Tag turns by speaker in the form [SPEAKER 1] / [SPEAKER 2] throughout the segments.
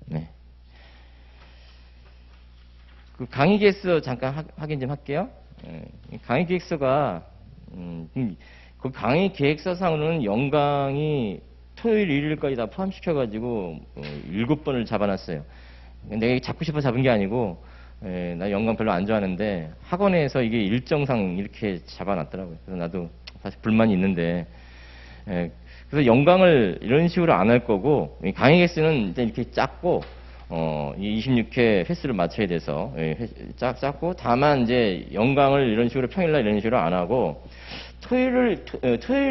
[SPEAKER 1] 네. 그 강의 계획서 잠깐 확인 좀 할게요. 강의 계획서가 그 강의 계획서상으로는 연강이 토요일, 일요일까지 다 포함시켜가지고 7번을 잡아놨어요. 내가 잡고 싶어 잡은 게 아니고 나 연강 별로 안 좋아하는데 학원에서 이게 일정상 이렇게 잡아놨더라고요. 그래서 나도 사실 불만이 있는데 그래서 연강을 이런 식으로 안 할 거고 강의 횟수는 이제 이렇게 작고 이 26회 횟수를 맞춰야 돼서 작고 다만 이제 연강을 이런 식으로 평일날 이런 식으로 안 하고 토요일,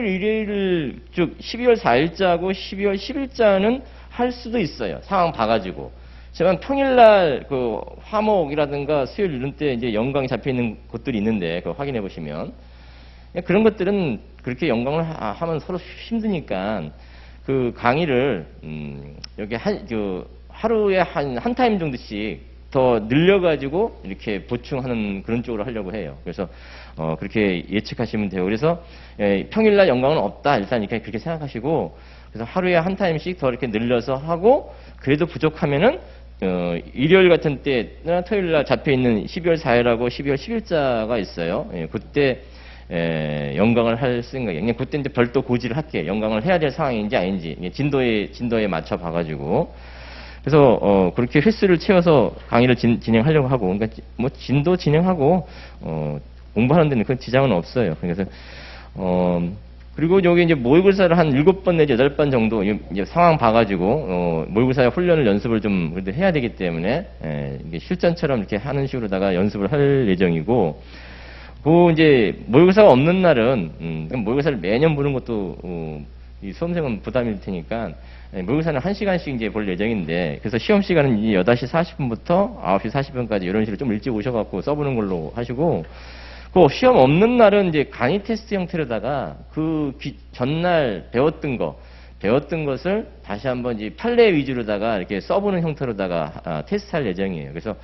[SPEAKER 1] 일요일 즉 12월 4일자하고 12월 10일자는 할 수도 있어요. 상황 봐가지고. 하지만 평일날 그 화목이라든가 수요일 이런 때 이제 연강이 잡혀 있는 곳들이 있는데 그거 확인해 보시면 그런 것들은 그렇게 연강을 하면 서로 힘드니까 그 강의를 여기 하루에 한 타임 정도씩 더 늘려가지고 이렇게 보충하는 그런 쪽으로 하려고 해요. 그래서 그렇게 예측하시면 돼요. 그래서 평일날 연강은 없다 일단 이렇게 그렇게 생각하시고 그래서 하루에 한 타임씩 더 이렇게 늘려서 하고 그래도 부족하면은 일요일 같은 때나 토요일날 잡혀 있는 12월 4일하고 12월 10일자가 있어요. 그때 연강을 할 생각이에요. 그냥 그때 이제 별도 고지를 할게요. 연강을 해야 될 상황인지 아닌지 진도에 맞춰 봐가지고 그래서 그렇게 횟수를 채워서 강의를 진행하려고 하고 그러니까 뭐 진도 진행하고 공부하는 데는 그런 지장은 없어요. 그래서 그리고 여기 이제 모의고사를 한 7번 내지 8번 정도 이제 상황 봐가지고 모의고사 훈련을 연습을 좀 그래도 해야 되기 때문에 이게 실전처럼 이렇게 하는 식으로다가 연습을 할 예정이고 그 이제 모의고사가 없는 날은 모의고사를 매년 보는 것도 이 수험생은 부담일 테니까 모의고사는 1시간씩 이제 볼 예정인데 그래서 시험 시간은 이제 8시 40분부터 9시 40분까지 이런 식으로 좀 일찍 오셔갖고 써보는 걸로 하시고 그 시험 없는 날은 이제 강의 테스트 형태로다가 그 전날 배웠던 것을 다시 한번 이제 판례 위주로다가 이렇게 써보는 형태로다가 테스트할 예정이에요. 그래서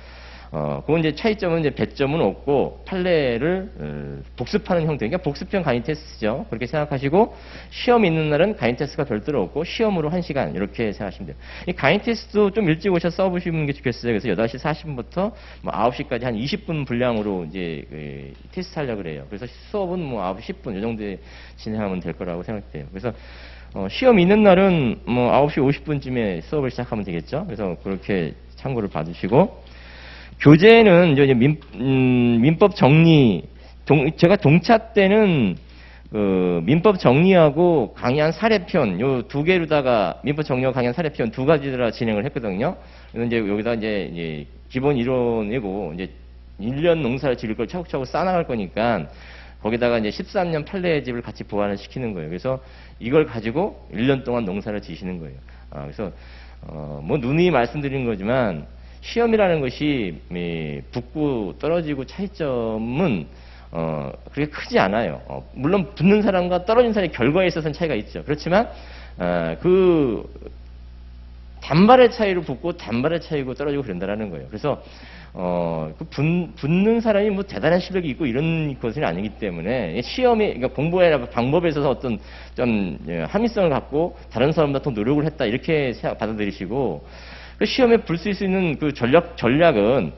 [SPEAKER 1] 그건 이제 차이점은 이제 배점은 없고 판례를 복습하는 형태, 그러니까 복습형 강의 테스트죠. 그렇게 생각하시고 시험 있는 날은 강의 테스트가 별도로 없고 시험으로 1시간 이렇게 생각하시면 돼요. 이 강의 테스트도 좀 일찍 오셔서 써보시는 게 좋겠어요. 그래서 8시 40분부터 뭐 9시까지 한 20분 분량으로 이제 테스트 하려고 그래요. 그래서 수업은 뭐 9시 10분 이 정도에 진행하면 될 거라고 생각돼요. 그래서 시험 있는 날은 뭐 9시 50분쯤에 수업을 시작하면 되겠죠. 그래서 그렇게 참고를 봐주시고 교재는 이제 민법 정리, 제가 동차 때는 민법 정리하고 강의한 사례편 요 두 개로다가 민법 정리하고 강의한 사례편 두 가지로 진행을 했거든요. 그래서 이제 여기다 이제 기본 이론이고 이제 1년 농사를 지을 걸 차곡차곡 쌓아나갈 거니까 거기다가 이제 13년 판례집을 같이 보완을 시키는 거예요. 그래서 이걸 가지고 1년 동안 농사를 지시는 거예요. 그래서 뭐 누누이 말씀드린 거지만. 시험이라는 것이 붙고 떨어지고 차이점은 그렇게 크지 않아요. 물론 붙는 사람과 떨어진 사람의 결과에 있어서는 차이가 있죠. 그렇지만 그 단발의 차이로 붙고 단발의 차이고 떨어지고 그런다라는 거예요. 그래서 붙는 사람이 뭐 대단한 실력이 있고 이런 것은 아니기 때문에 시험이 그러니까 공부의 방법에 있어서 어떤 좀 합리성을 갖고 다른 사람보다 더 노력을 했다 이렇게 받아들이시고 시험에 볼 수 있는 그 전략은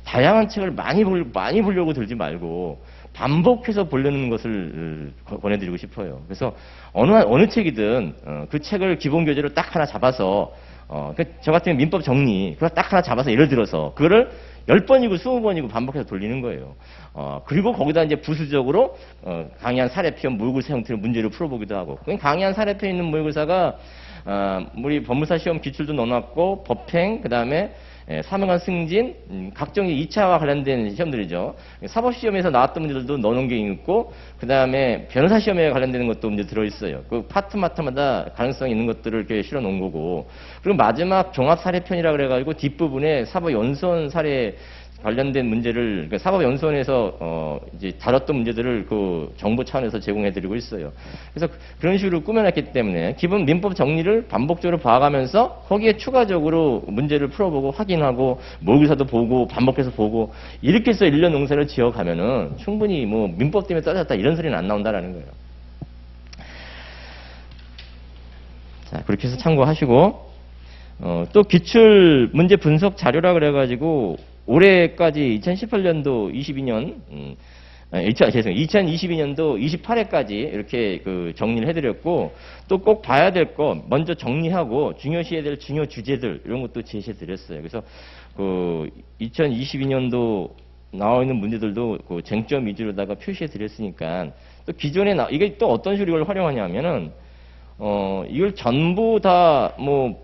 [SPEAKER 1] 다양한 책을 많이 보려고 들지 말고 반복해서 보려는 것을 권해드리고 싶어요. 그래서 어느 책이든 그 책을 기본 교재로 딱 하나 잡아서 저 같은 민법 정리 그걸 딱 하나 잡아서 예를 들어서 그거를 10번이고 20번이고 반복해서 돌리는 거예요. 그리고 거기다 이제 부수적으로 강의한 사례편 모의고사 형태로 문제를 풀어보기도 하고 강의한 사례편에 있는 모의고사가 우리 법무사 시험 기출도 넣어놨고 법행 그다음에 사명한 승진 각종 2차와 관련된 시험들이죠. 사법시험에서 나왔던 문제들도 넣어놓은 게 있고 그다음에 변호사 시험에 관련되는 것도 문제 들어있어요. 그 파트마다 가능성이 있는 것들을 이렇게 실어놓은 거고 그리고 마지막 종합사례편이라 그래가지고 뒷부분에 사법연수원 사례 관련된 문제를 그러니까 사법연수원에서 이제 다뤘던 문제들을 그 정부 차원에서 제공해드리고 있어요. 그래서 그런 식으로 꾸며놨기 때문에 기본 민법 정리를 반복적으로 봐가면서 거기에 추가적으로 문제를 풀어보고 확인하고 모의고사도 보고 반복해서 보고 이렇게 해서 1년 농사를 지어가면은 충분히 뭐 민법 때문에 떨어졌다 이런 소리는 안 나온다라는 거예요. 자 그렇게 해서 참고하시고 또 기출 문제 분석 자료라 그래가지고 올해까지 2018년도 22년, 2022년도 28회까지 이렇게 그 정리를 해드렸고, 또 꼭 봐야 될 거 먼저 정리하고 중요시해야 될 중요 주제들 이런 것도 제시해드렸어요. 그래서 그 2022년도 나와 있는 문제들도 그 쟁점 위주로다가 표시해드렸으니까, 또 기존에 이게 또 어떤 식으로 이걸 활용하냐면은 이걸 전부 다 뭐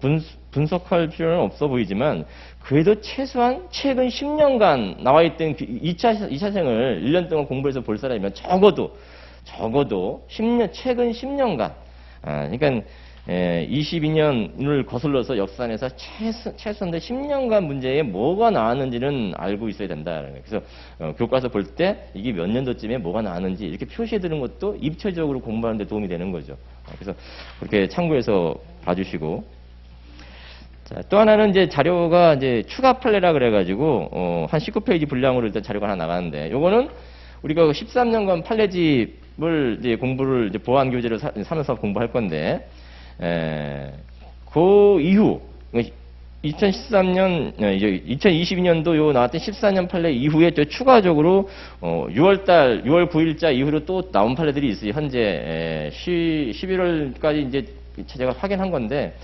[SPEAKER 1] 분석할 필요는 없어 보이지만, 그래도 최소한 최근 10년간 나와 있던 2차생을 1년 동안 공부해서 볼 사람이면 적어도 최근 10년간, 그러니까 22년을 거슬러서 역산해서 최소한 10년간 문제에 뭐가 나왔는지는 알고 있어야 된다. 그래서 교과서 볼 때 이게 몇 년도쯤에 뭐가 나왔는지 이렇게 표시해 두는 것도 입체적으로 공부하는 데 도움이 되는 거죠. 그래서 그렇게 참고해서 봐주시고, 자, 또 하나는 이제 자료가 이제 추가 판례라 그래가지고 한 19페이지 분량으로 일단 자료가 하나 나가는데, 요거는 우리가 13년간 판례집을 이제 공부를 이제 보안 교재로 사면서 공부할 건데, 그 이후 2013년 이제 2022년도 요 나왔던 14년 판례 이후에 또 추가적으로 6월 9일자 이후로 또 나온 판례들이 있어요. 현재 11월까지 이제 제가 확인한 건데,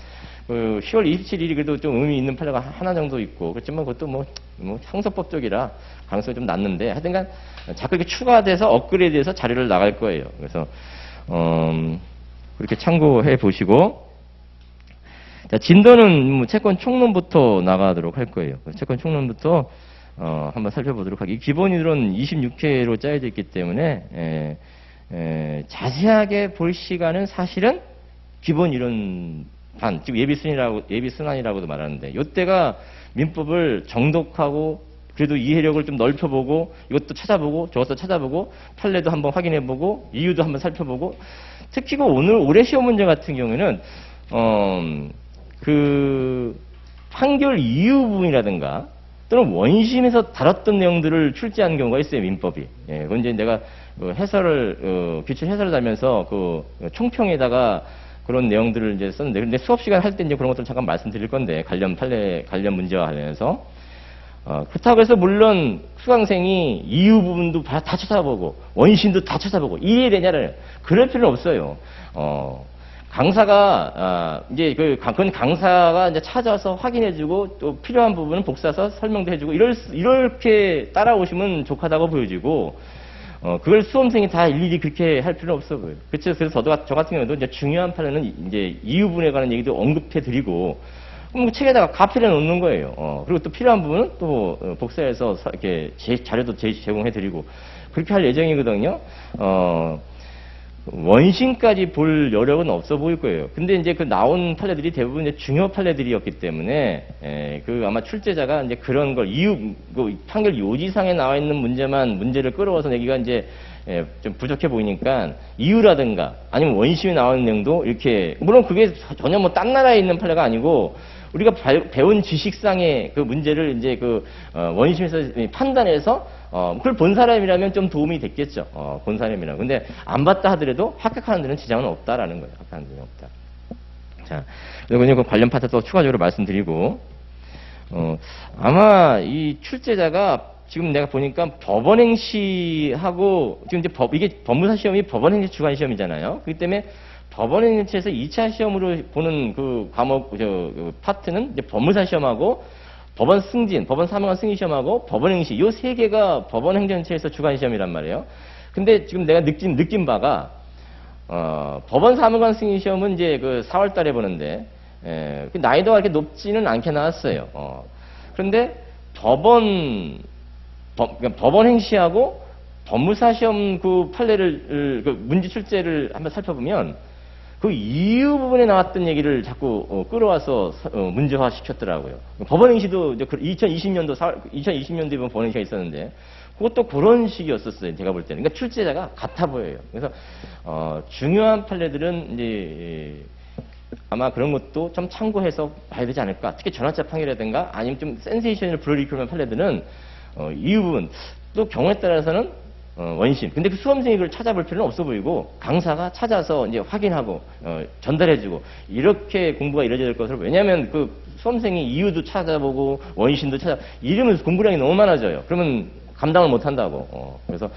[SPEAKER 1] 그 10월 27일이 그래도 좀 의미 있는 판례가 하나 정도 있고, 그렇지만 그것도 뭐 형사법적이라 가능성이 좀 낮는데, 하여튼간 자꾸 이렇게 추가돼서 업그레이드해서 자료를 나갈 거예요. 그래서 그렇게 참고해 보시고, 자, 진도는 뭐 채권 총론부터 나가도록 할 거예요. 채권 총론부터 한번 살펴보도록 하기. 기본 이론 26회로 짜여져 있기 때문에 자세하게 볼 시간은 사실은 기본 이론 반, 지금 예비순환이라고도 말하는데, 이때가 민법을 정독하고 그래도 이해력을 좀 넓혀보고, 이것도 찾아보고 저것도 찾아보고 판례도 한번 확인해보고 이유도 한번 살펴보고, 특히 그 올해 시험 문제 같은 경우에는 그 판결 이유 부분이라든가 또는 원심에서 다뤘던 내용들을 출제한 경우가 있어요, 민법이. 예, 그건 이제 내가 그 해설을 기출 해설을 하면서 그 총평에다가 그런 내용들을 이제 썼는데, 근데 수업 시간 할 때 이제 그런 것들 잠깐 말씀드릴 건데, 관련 문제와 관련해서. 그렇다고 해서 물론 수강생이 이유 부분도 다 찾아보고 원심도 다 찾아보고 이해야 되냐를, 그럴 필요는 없어요. 강사가 그건 강사가 이제 찾아서 확인해주고 또 필요한 부분은 복사해서 설명도 해주고 이렇게 따라오시면 족하다고 보여지고, 그걸 수험생이 다 일일이 그렇게 할 필요는 없어 보여요. 그렇죠. 그래서 저 같은 경우도 이제 중요한 판례는 이제 이유분에 관한 얘기도 언급해드리고, 그럼 책에다가 가필해 놓는 거예요. 그리고 또 필요한 부분은 또 복사해서 이렇게 자료도 제공해드리고 그렇게 할 예정이거든요. 원심까지 볼 여력은 없어 보일 거예요. 근데 이제 그 나온 판례들이 대부분 이제 중요 판례들이었기 때문에, 그 아마 출제자가 이제 그런 걸 그 판결 요지상에 나와 있는 문제를 끌어와서 내기가 이제 좀 부족해 보이니까 이유라든가 아니면 원심에 나오는 내용도 이렇게, 물론 그게 전혀 뭐 딴 나라에 있는 판례가 아니고 우리가 배운 지식상의 그 문제를 이제 그 원심에서 판단해서 그걸 본 사람이라면 좀 도움이 됐겠죠. 본 사람이라면. 근데 안 봤다 하더라도 합격하는 데는 지장은 없다라는 거예요. 합격하는 데는 없다. 자, 그리고 그 관련 파트 또 추가적으로 말씀드리고, 아마 이 출제자가 지금 내가 보니까 법원행시하고 지금 이제 이게 법무사 시험이 법원행시 주관 시험이잖아요. 그렇기 때문에 법원행시에서 2차 시험으로 보는 그 과목, 그 파트는 이제 법무사 시험하고 법원 승진, 법원 사무관 승인 시험하고 법원행시, 요 세 개가 법원행정처에서 주관 시험이란 말이에요. 근데 지금 내가 느낀 바가, 법원 사무관 승인 시험은 이제 그 4월 달에 보는데, 그 난이도가 그렇게 높지는 않게 나왔어요. 그런데 법원행시하고 법무사 시험 그 판례를, 그 문제 출제를 한번 살펴보면 그 이유 부분에 나왔던 얘기를 자꾸 끌어와서 문제화 시켰더라고요. 법원행시도 2020년도에 보면 법원행시가 있었는데 그것도 그런 식이었었어요. 제가 볼 때는. 그러니까 출제자가 같아 보여요. 그래서 중요한 판례들은 이제 아마 그런 것도 좀 참고해서 봐야 되지 않을까. 특히 전화자 판결이라든가 아니면 좀 센세이션을 불러일으키는 판례들은 이유 부분, 또 경우에 따라서는 원심. 근데 그 수험생이 그걸 찾아볼 필요는 없어 보이고, 강사가 찾아서 이제 확인하고, 전달해주고, 이렇게 공부가 이루어져야 될 것으로, 왜냐하면 그 수험생이 이유도 찾아보고 원신도 이러면 공부량이 너무 많아져요. 그러면 감당을 못 한다고. 그래서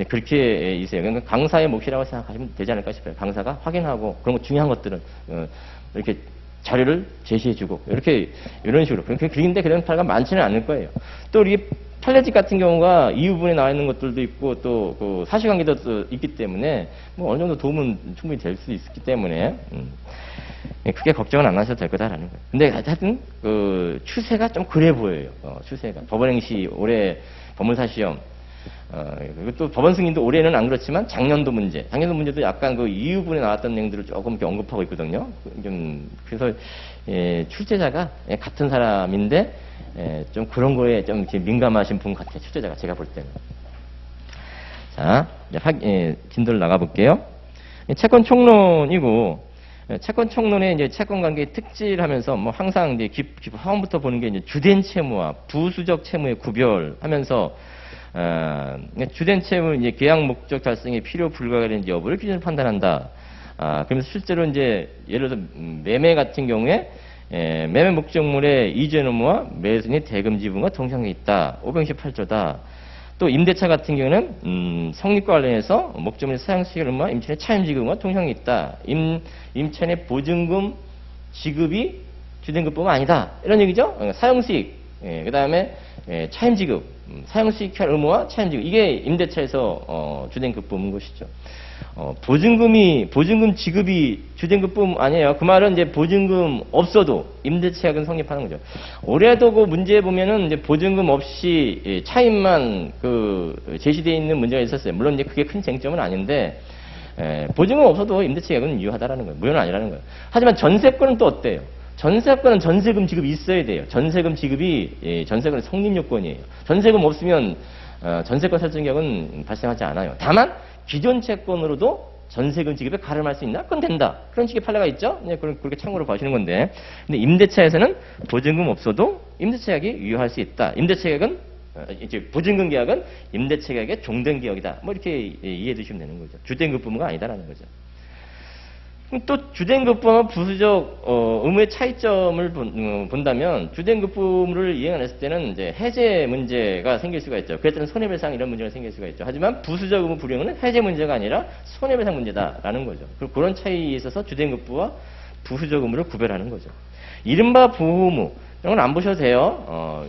[SPEAKER 1] 그렇게 있어요. 그러니까 강사의 몫이라고 생각하시면 되지 않을까 싶어요. 강사가 확인하고 그런 거 중요한 것들은 이렇게 자료를 제시해주고 이렇게 이런 식으로. 그런데 그런 판례가 많지는 않을 거예요. 또 우리 판례집 같은 경우가 이유 부분에 나와 있는 것들도 있고 또 그 사실관계도 또 있기 때문에 뭐 어느 정도 도움은 충분히 될 수 있기 때문에 크게 걱정은 안 하셔도 될 거다라는 거예요. 근데 하여튼 그 추세가 좀 그래 보여요. 추세가 법원행시 올해 법문사 시험 그리고 또 법원 승인도 올해는 안 그렇지만 작년도 문제도 약간 그 이유 부분에 나왔던 내용들을 조금 이렇게 언급하고 있거든요. 좀 그래서 출제자가 같은 사람인데 좀 그런 거에 좀 이렇게 민감하신 분 같아요. 출제자가 제가 볼 때는. 자, 이제 진도를 나가 볼게요. 채권 총론이고 채권 총론의 이제 채권 관계의 특질하면서 뭐 항상 이제 처음부터 보는 게 이제 주된 채무와 부수적 채무의 구별하면서 주된 채무 이제 계약 목적 달성의 필요 불가가 되는지 여부를 기준으로 판단한다. 그러면서 실제로 이제 예를 들어 매매 같은 경우에 매매 목적물의 이전 의무와 매수인의 대금 지분과 동상에 있다. 518조다. 또 임대차 같은 경우는 성립과 관련해서 목적물의 사용수익 의무와 임차인의 차임 지급과 동상에 있다. 임차인의 보증금 지급이 주된급뿐만 아니다. 이런 얘기죠. 사용수익, 그 다음에 차임 지급, 사용수익 의무와 차임 지급 이게 임대차에서 주된급뿐인 것이죠. 보증금 지급이 주된급뿐 아니에요. 그 말은 이제 보증금 없어도 임대차약은 성립하는 거죠. 올해도 그 문제에 보면은 이제 보증금 없이 차임만 그 제시되어 있는 문제가 있었어요. 물론 이제 그게 큰 쟁점은 아닌데 보증금 없어도 임대차약은 유효하다라는 거예요. 무효는 아니라는 거예요. 하지만 전세권은 또 어때요? 전세권은 전세금 지급이 있어야 돼요. 전세금 지급이 전세권의 성립 요건이에요. 전세금 없으면 전세권 설정격은 발생하지 않아요. 다만 기존 채권으로도 전세금 지급에 가름할 수 있나? 그건 된다. 그런 식의 판례가 있죠? 그렇게 참고로 봐주는 건데. 근데 임대차에서는 보증금 없어도 임대차 계약이 유효할 수 있다. 임대차 계약은, 이제 보증금 계약은 임대차 계약의 종된 계약이다. 뭐 이렇게 이해해 두시면 되는 거죠. 주된급부가 아니다라는 거죠. 또 주된급부와 부수적 의무의 차이점을 본다면 주된급부를 이행 안 했을 때는 이제 해제 문제가 생길 수가 있죠. 그럴 때는 손해배상 이런 문제가 생길 수가 있죠. 하지만 부수적 의무 불이행은 해제 문제가 아니라 손해배상 문제다라는 거죠. 그런 차이에 있어서 주된급부와 부수적 의무를 구별하는 거죠. 이른바 보호의무 이런 건 안 보셔도 돼요.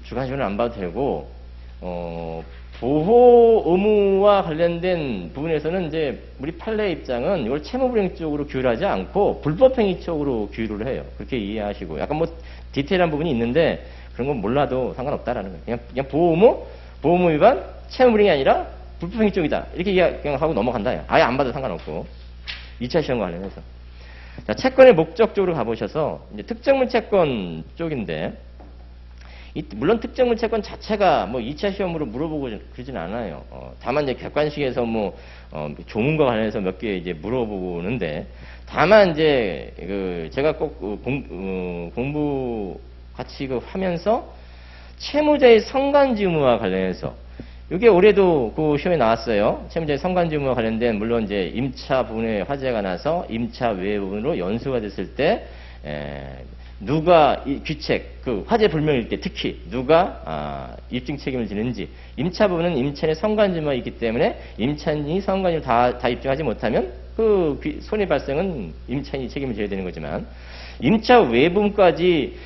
[SPEAKER 1] 주관식은 안 봐도 되고 보호 의무와 관련된 부분에서는 이제 우리 판례 입장은 이걸 채무불이행 쪽으로 규율하지 않고 불법행위 쪽으로 규율을 해요. 그렇게 이해하시고 약간 뭐 디테일한 부분이 있는데 그런 건 몰라도 상관없다라는 거예요. 그냥 보호 의무 위반 채무불이행이 아니라 불법행위 쪽이다. 이렇게 그냥 하고 넘어간다. 아예 안 봐도 상관없고 2차 시험과 관련해서 자, 채권의 목적 쪽으로 가보셔서 이제 특정물 채권 쪽인데. 물론 특정물 채권 자체가 뭐 2차 시험으로 물어보고 그러진 않아요. 다만 이제 객관식에서 조문과 관련해서 몇 개 이제 물어보는데, 다만 이제 제가 꼭 공부 같이 하면서 채무자의 성간지 의무와 관련해서 이게 올해도 그 시험에 나왔어요. 채무자의 성간지 의무와 관련된 물론 이제 임차 부분에 화재가 나서 임차 외 부분으로 연수가 됐을 때 누가 이 귀책, 화재 불명일 때 특히 누가 입증 책임을 지는지, 임차 부분은 임차인의 성간지만 있기 때문에 임차인이 성간지를 다 입증하지 못하면 손해 발생은 임차인이 책임을 져야 되는 거지만, 임차 외부분까지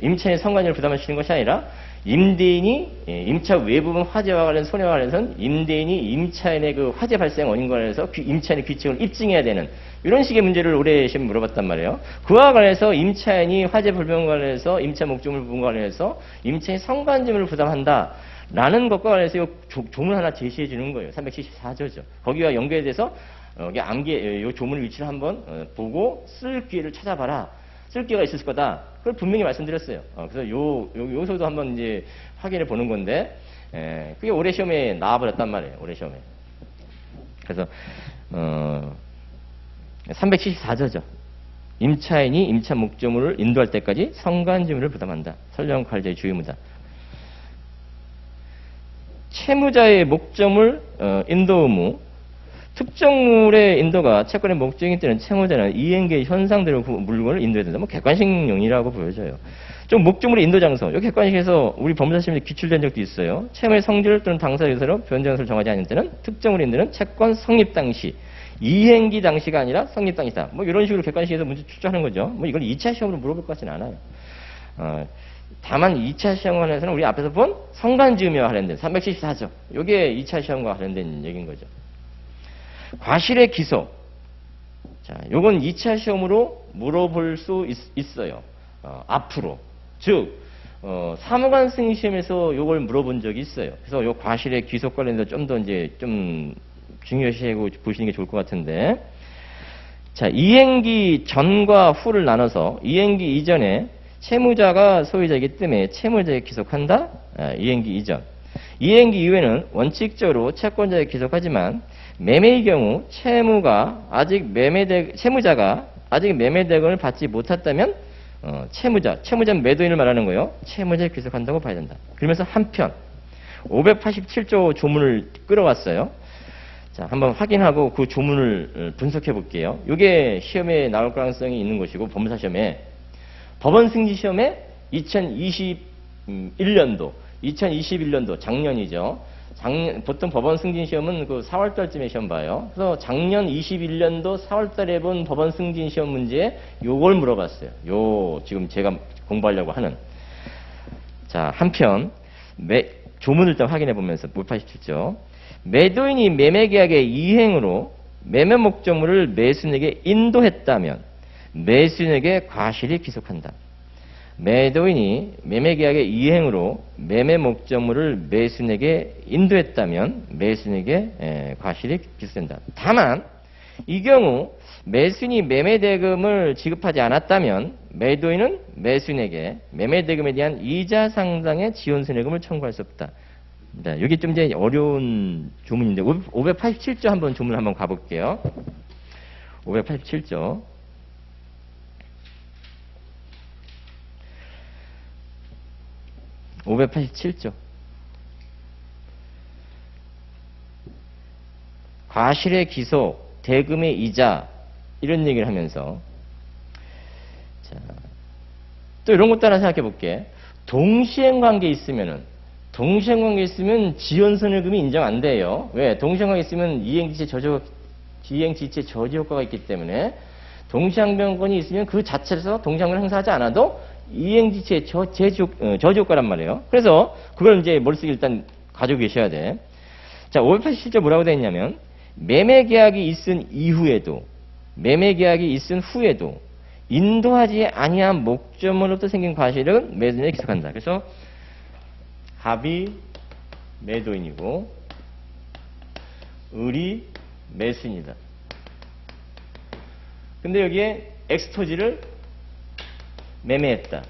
[SPEAKER 1] 임차인의 성간지를 부담하시는 것이 아니라 임대인이 임차 외부분 화재와 관련 손해와 관련해서는 임대인이 임차인의 화재 발생 원인과 관련해서 임차인의 귀책을 입증해야 되는 이런 식의 문제를 올해 시험에 물어봤단 말이에요. 그와 관련해서 임차인이 화재 불명과 관련해서 임차 목적물 부분과 관련해서 임차인이 성간지물을 부담한다. 라는 것과 관련해서 조문 하나 제시해 주는 거예요. 374조죠. 거기와 연계돼서 이 조문 위치를 한번 보고 쓸 기회를 찾아봐라. 쓸 기회가 있을 거다. 그걸 분명히 말씀드렸어요. 그래서 요소도 한번 이제 확인해 보는 건데, 그게 올해 시험에 나와버렸단 말이에요. 올해 시험에. 그래서, 374조죠. 임차인이 임차 목적물을 인도할 때까지 성간지물을 부담한다. 설령 관리자의 주의무다. 채무자의 목적물 인도 의무. 특정물의 인도가 채권의 목적인 때는 채무자는 이행기의 현상대로 그 물건을 인도해야 된다. 뭐 객관식용이라고 보여져요. 좀 목적물의 인도 장소. 이 객관식에서 우리 법무사시험에 기출된 적도 있어요. 채무의 성질 또는 당사 의사로 변경 장소를 정하지 않을 때는 특정물의 인도는 채권 성립 당시, 이행기 당시가 아니라 성립 당시다. 뭐 이런 식으로 객관식에서 문제 출제하는 거죠. 뭐 이걸 2차 시험으로 물어볼 것 같지는 않아요. 다만 2차 시험 관련해서는 우리 앞에서 본 성간지음이와 관련된 374조. 이게 2차 시험과 관련된 얘기인 거죠. 과실의 기소. 자, 요건 2차 시험으로 물어볼 수 있어요. 앞으로. 즉, 사무관 승인 시험에서 요걸 물어본 적이 있어요. 그래서 요 과실의 기소 관련해서 좀 더 이제 좀 중요시하고 보시는 게 좋을 것 같은데. 자, 이행기 전과 후를 나눠서 이행기 이전에 채무자가 소유자이기 때문에 채무자에게 기속한다. 이행기 이전. 이행기 이후에는 원칙적으로 채권자에게 기속하지만 매매의 경우 채무자가 아직 매매대금을 받지 못했다면 채무자는 매도인을 말하는 거예요. 채무자에 기속한다고 봐야 된다. 그러면서 한편 587조 조문을 끌어왔어요. 자, 한번 확인하고 그 조문을 분석해 볼게요. 이게 시험에 나올 가능성이 있는 것이고 법무사 시험에 법원 승진 시험에 2021년도 작년이죠. 보통 법원 승진 시험은 그 4월 달쯤에 시험 봐요. 그래서 작년 21년도 4월 달에 본 법원 승진 시험 문제에 요걸 물어봤어요. 지금 제가 공부하려고 하는. 자, 한편 조문을 일단 확인해 보면서 587조. 매도인이 매매계약의 이행으로 매매 목적물을 매수인에게 인도했다면 매수인에게 과실이 기속한다. 매도인이 매매계약의 이행으로 매매 목적물을 매수인에게 인도했다면 매수인에게 과실이 기속된다. 다만 이 경우 매수인이 매매대금을 지급하지 않았다면 매도인은 매수인에게 매매대금에 대한 이자 상당의 지원손해금을 청구할 수 없다. 자, 여기 좀 이제 어려운 조문인데 587조 한번 조문 한번 가볼게요. 587조. 과실의 기속, 대금의 이자 이런 얘기를 하면서 자, 또 이런 것도 하나 생각해 볼게. 동시행관계 있으면 지연손해금이 인정 안 돼요. 왜? 동시행관계 있으면 이행지체 저지 효과가 있기 때문에 동시항변권이 있으면 그 자체에서 동시항변을 행사하지 않아도 이행지체 저지 효과란 말이에요. 그래서 그걸 이제 머릿속에 일단 가지고 계셔야 돼. 자, 587조 뭐라고 되어 있냐면 매매계약이 있은 후에도 인도하지 아니한 목적물로부터 생긴 과실은 매도인에게 기속한다. 그래서 합의 매도인이고 을이 매수인이다. 근데 여기에 엑스토지를 매매했다.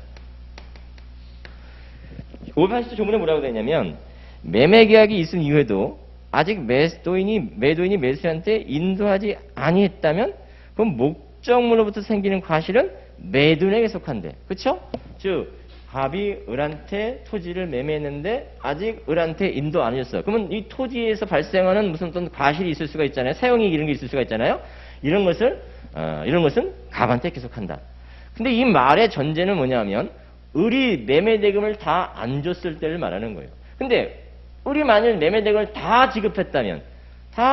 [SPEAKER 1] 580조 조문에 뭐라고 되냐면 매매계약이 있은 이후에도 아직 매도인이 매수인한테 인도하지 아니했다면 그럼 목적물로부터 생기는 과실은 매도인에게 속한대. 그렇죠? 즉 갑이 을한테 토지를 매매했는데 아직 을한테 인도 안 해줬어요. 그러면 이 토지에서 발생하는 무슨 어떤 과실이 있을 수가 있잖아요. 사용이익 이런 게 있을 수가 있잖아요. 이런 것은 갑한테 계속한다. 근데 이 말의 전제는 뭐냐면 을이 매매대금을 다 안 줬을 때를 말하는 거예요. 근데 을이 만일 매매대금을 다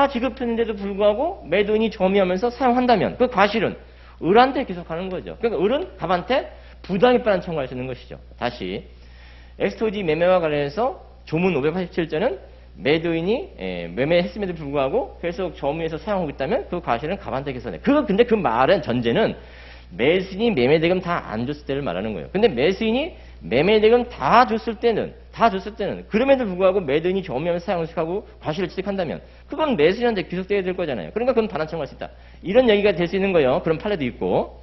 [SPEAKER 1] 지급했는데도 불구하고 매도인이 점유하면서 사용한다면 그 과실은 을한테 계속하는 거죠. 그러니까 을은 갑한테 부당이익반환 청구할 수 있는 것이죠. 다시 엑스토지 매매와 관련해서 조문 587조는 매도인이 매매했음에도 불구하고 계속 점유해서 사용하고 있다면 그 과실은 갑한테 계속해. 근데 그 말은 전제는 매수인이 매매대금 다 안 줬을 때를 말하는 거예요. 근데 매수인이 매매대금 다 줬을 때는 그럼에도 불구하고 매도인이 점유하면서 사용하고 과실을 취득한다면 그건 매수인한테 귀속돼야 될 거잖아요. 그러니까 그건 반환 청구할 수 있다. 이런 얘기가 될 수 있는 거예요. 그런 판례도 있고.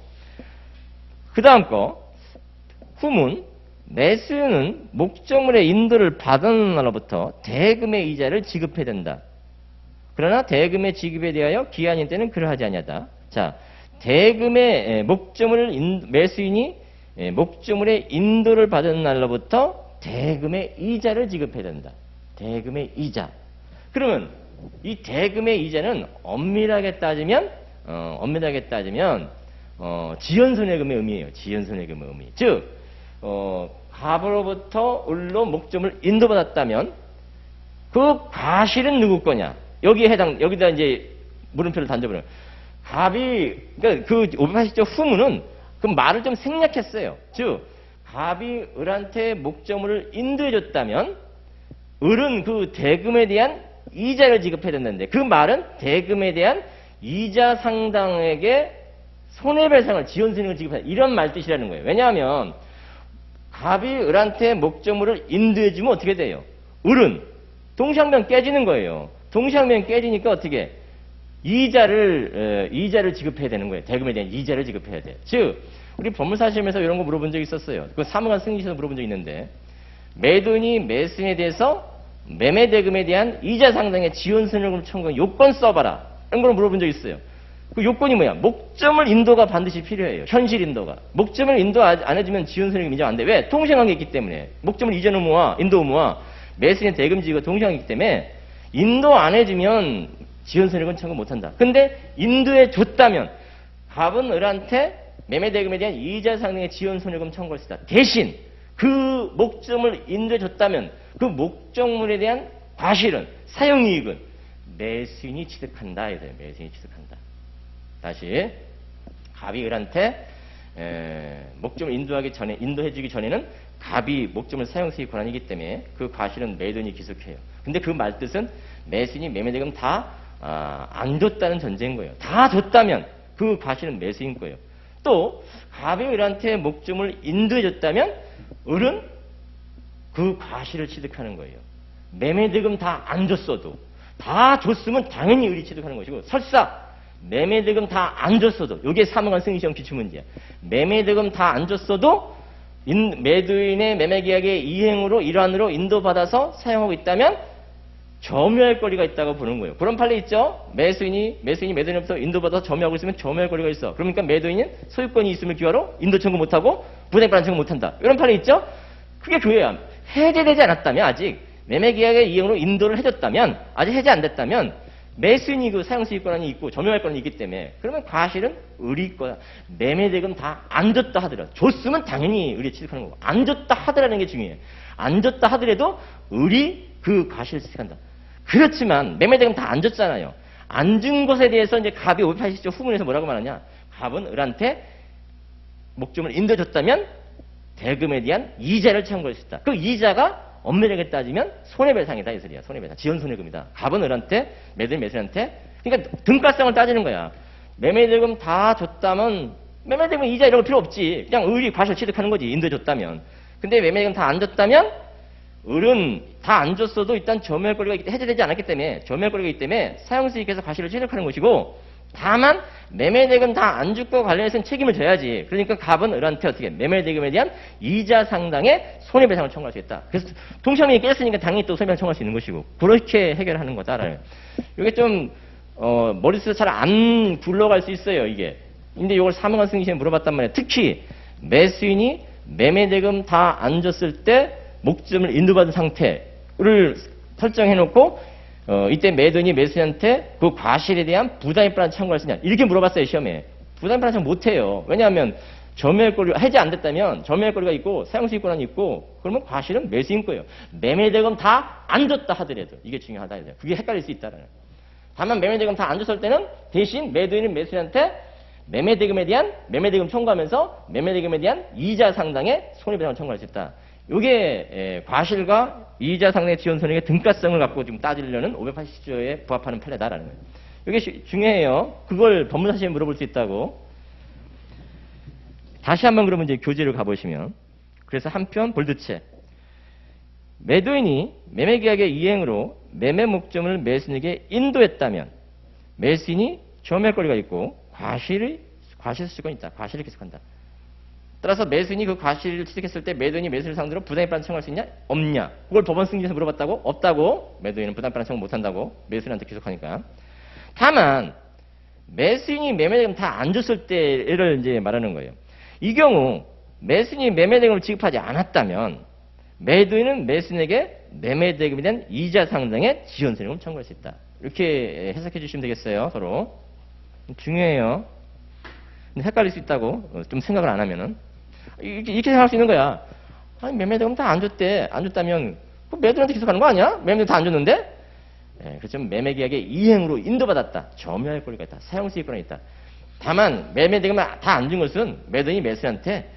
[SPEAKER 1] 그 다음 거 후문 매수인은 목적물의 인도를 받은 날로부터 대금의 이자를 지급해야 된다. 그러나 대금의 지급에 대하여 기한인 때는 그러하지 아니하다. 자, 대금의 매수인이 목적물의 인도를 받은 날로부터 대금의 이자를 지급해야 된다. 대금의 이자. 그러면 이 대금의 이자는 엄밀하게 따지면 지연손해금의 의미예요. 지연손해금의 의미. 즉 갑으로부터 을로 목적을 인도받았다면 그 과실은 누구 거냐? 여기다 이제 물음표를 던져버려요. 그러니까 그 580조 후문은 그 말을 좀 생략했어요. 즉 갑이 을한테 목적물을 인도해줬다면 을은 그 대금에 대한 이자를 지급해야 된다는데 그 말은 대금에 대한 이자 상당에게 손해배상을 지연손해금을 지급해야 된다. 이런 말 뜻이라는 거예요. 왜냐하면 갑이 을한테 목적물을 인도해주면 어떻게 돼요? 을은 동시항변 깨지는 거예요. 동시항변 깨지니까 어떻게? 이자를 지급해야 되는 거예요. 대금에 대한 이자를 지급해야 돼. 즉 우리 법무사 시험에서 이런 거 물어본 적이 있었어요. 그 사무관 승리시에서 물어본 적이 있는데 매도인이 매수인에 대해서 매매 대금에 대한 이자 상당의 지연손해금 청구 요건 써봐라. 이런 걸 물어본 적이 있어요. 그 요건이 뭐야? 목적물 인도가 반드시 필요해요. 현실 인도가. 목적물 인도 안 해주면 지연손해금 인정 안 돼. 왜? 동시행한 게 있기 때문에. 목적물 이전 의무와 인도 의무와 매수인의 대금 지급이 동시행하기 때문에 인도 안 해주면 지연손해금 청구 못한다. 근데 인도해 줬다면 갑은 을한테 매매 대금에 대한 이자 상당의 지연손해금 청구할 수 있다. 대신 그 목적물 인도해 줬다면 그 목적물에 대한 과실은 사용이익은 매수인이 취득한다. 이래요. 매수인이 취득한다. 다시 갑이 을한테 목적을 인도해주기 전에는 갑이 목적물 사용 수익 권한이기 때문에 그 과실은 매도인이 기속해요. 근데 그 말 뜻은 매수인이 매매대금 다 안 줬다는 전제인 거예요. 다 줬다면 그 과실은 매수인 거예요. 또 갑이 을한테 목적을 인도해줬다면 을은 그 과실을 취득하는 거예요. 매매대금 다 안 줬어도 다 줬으면 당연히 을이 취득하는 것이고 설사 매매대금 다 안 줬어도 이게 사무관 승인시험 기출문제야. 매매대금 다 안 줬어도 매도인의 매매계약의 이행으로 일환으로 인도받아서 사용하고 있다면 점유할 거리가 있다고 보는 거예요. 그런 판례 있죠? 매수인이 매도인으로부터 인도받아서 점유하고 있으면 점유할 거리가 있어. 그러니까 매도인은 소유권이 있음을 기화로 인도 청구 못하고 부당이익 청구 못한다. 이런 판례 있죠? 그게 교회야. 해제되지 않았다면 아직 매매계약의 이행으로 인도를 해줬다면 아직 해제 안 됐다면 매수인이 그 사용수익권이 있고 점유할 권한이 있기 때문에 그러면 과실은 을이 거야. 매매대금 다 안 줬다 하더라도 줬으면 당연히 을이 취득하는 거고 안 줬다 하더라는 게 중요해요. 안 줬다 하더라도 을이 그 과실을 취득한다. 그렇지만 매매대금 다 안 줬잖아요. 안 준 것에 대해서 이제 갑이 580조 후문에서 뭐라고 말하냐? 갑은 을한테 목적을 인도해줬다면 대금에 대한 이자를 청구할 수 있다. 그 이자가 엄밀하게 따지면 손해배상이다 이 소리야. 손해배상. 지연손해금이다. 갑은 을한테 매도인 매수인한테 그러니까 등가성을 따지는 거야. 매매대금 다 줬다면 매매대금 이자 이런 거 필요 없지. 그냥 을이 과실 취득하는 거지. 인도해줬다면. 근데 매매대금 다 안 줬다면 을은 다 안 줬어도 일단 점유할 거리가 해제되지 않았기 때문에 점유할 거리가 있기 때문에 사용수익에서 과실을 취득하는 것이고 다만 매매대금 다 안 줄 거 관련해서는 책임을 져야지. 그러니까 갑은 을한테 어떻게 매매대금에 대한 이자 상당의 손해배상을 청구할 수 있다. 그래서 동시함이 깨졌으니까 당연히 또 손해배상 청구할 수 있는 것이고 그렇게 해결하는 거다라는. 이게 좀 머릿속에 잘 안 굴러갈 수 있어요. 이게. 근데 이걸 사무관 승인시에 물어봤단 말이에요. 특히 매수인이 매매대금 다 안 줬을 때 목적을 인도받은 상태를 설정해놓고 이때 매도인이 매수인한테 그 과실에 대한 부당이익분할 청구할 수 있냐 이렇게 물어봤어요. 시험에. 부당이익분할 청구 못해요. 왜냐하면 점유할 거리가 해제 안 됐다면 점유할 거리가 있고 사용수익 권한이 있고 그러면 과실은 매수인 거예요. 매매대금 다 안 줬다 하더라도 이게 중요하다. 그게 헷갈릴 수 있다라는. 다만 매매대금 다 안 줬을 때는 대신 매도인은 매수인한테 매매대금 청구하면서 매매대금에 대한 이자 상당의 손해배상을 청구할 수 있다. 이게 과실과 이자 상당의 지연손해의 등가성을 갖고 지금 따지려는 580조에 부합하는 판례다라는 거예요. 이게 중요해요. 그걸 법무사 시험에 물어볼 수 있다고. 다시 한번 그러면 이제 교재를 가보시면 그래서 한편 볼드체 매도인이 매매계약의 이행으로 매매 목적을 매수인에게 인도했다면 매수인이 점유할 거리가 있고 과실 수익권이 있다. 과실을 기속한다. 따라서 매수인이 그 과실을 취득했을 때 매도인이 매수인을 상대로 부당이익분할 청구할 수 있냐? 없냐? 그걸 법원 승인에서 물어봤다고? 없다고. 매도인은 부당이익분할 청구 못한다고. 매수인한테 기속하니까. 다만 매수인이 매매대금 다 안 줬을 때를 이제 말하는 거예요. 이 경우 매수인이 매매대금을 지급하지 않았다면 매도인은 매수인에게 매매대금에 대한 이자 상당의 지연손해금을 청구할 수 있다. 이렇게 해석해 주시면 되겠어요. 서로. 중요해요. 근데 헷갈릴 수 있다고 좀 생각을 안 하면은 이렇게 생각할 수 있는 거야. 아니 매매대금 다 안 줬대. 안 줬다면 그 매도한테 기소하는 거 아니야? 매매대금 다 안 줬는데? 예, 그렇죠. 매매계약의 이행으로 인도받았다. 점유할 권리가 있다. 사용수익권이 있다. 다만 매매대금 다 안 준 것은 매도인이 매수인한테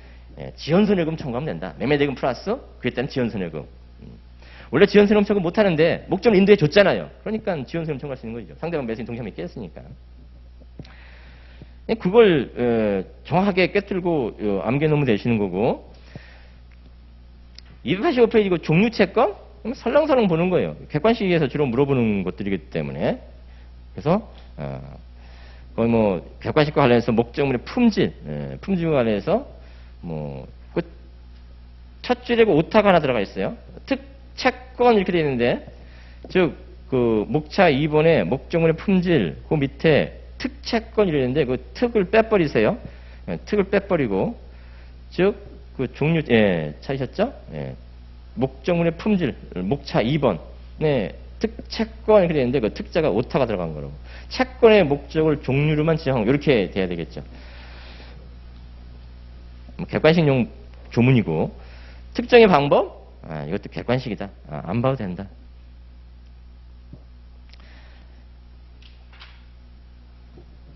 [SPEAKER 1] 지연손해금 청구하면 된다. 매매대금 플러스 그에 따른 지연손해금. 원래 지연손해금 청구 못 하는데 목적을 인도해 줬잖아요. 그러니까 지연손해금 청구할 수 있는 거죠. 상대방 매수인 동시에 깼으니까. 그걸 정확하게 꿰뚫고 암기해놓으면 되시는 거고 285페이지 종류채권? 설렁설렁 보는 거예요. 객관식에서 주로 물어보는 것들이기 때문에 그래서 거의 뭐 객관식과 관련해서 목적물의 품질, 품질과 관련해서 뭐 그 첫 줄에 오타가 하나 들어가 있어요. 특채권 이렇게 되어 있는데 즉 그 목차 2번에 목적물의 품질 그 밑에 특채권 이랬는데 그 특을 빼버리세요. 특을 빼버리고 즉 그 종류 찾으셨죠? 목적물의 품질 목차 2번 특채권 이렇게 되는데 그 특자가 오타가 들어간 거라고. 채권의 목적을 종류로만 지정하고 이렇게 돼야 되겠죠. 객관식용 조문이고 특정의 방법 이것도 객관식이다. 안 봐도 된다.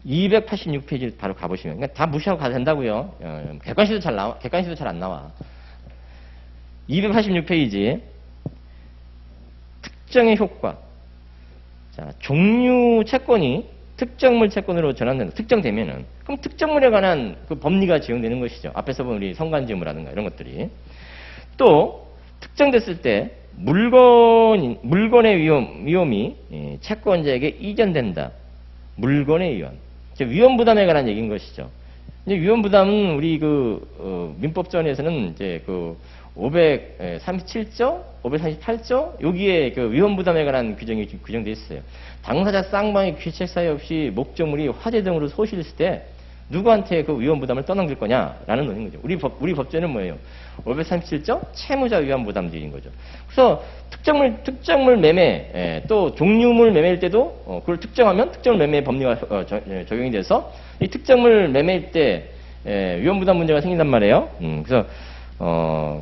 [SPEAKER 1] (286페이지) 바로 가보시면 그러니까 다 무시하고 가도 된다고요. 객관식도 잘 안 나와. 286페이지 특정의 효과. 자, 종류 채권이 특정물 채권으로 전환된다. 특정되면은 그럼 특정물에 관한 그 법리가 적용되는 것이죠. 앞에서 본 우리 성관지음이라든가 이런 것들이 또 특정됐을 때 물건의 위험이 채권자에게 이전된다. 물건의 위험 부담에 관한 얘기인 것이죠. 이제 위험 부담은 우리 민법전에서는 이제 537조, 538조 여기에 그 위험 부담에 관한 규정이 규정되어 있어요. 당사자 쌍방의 귀책 사유 없이 목적물이 화재 등으로 소실했을 때 누구한테 그 위험 부담을 떠넘길 거냐라는 논의인 거죠. 우리 법제는 뭐예요? 537조 채무자 위험 부담들인 거죠. 그래서 특정물 매매 또 종류물 매매일 때도 그걸 특정하면 특정물 매매 법리가 적용이 돼서 이 특정물 매매일 때 위험 부담 문제가 생긴단 말이에요. 그래서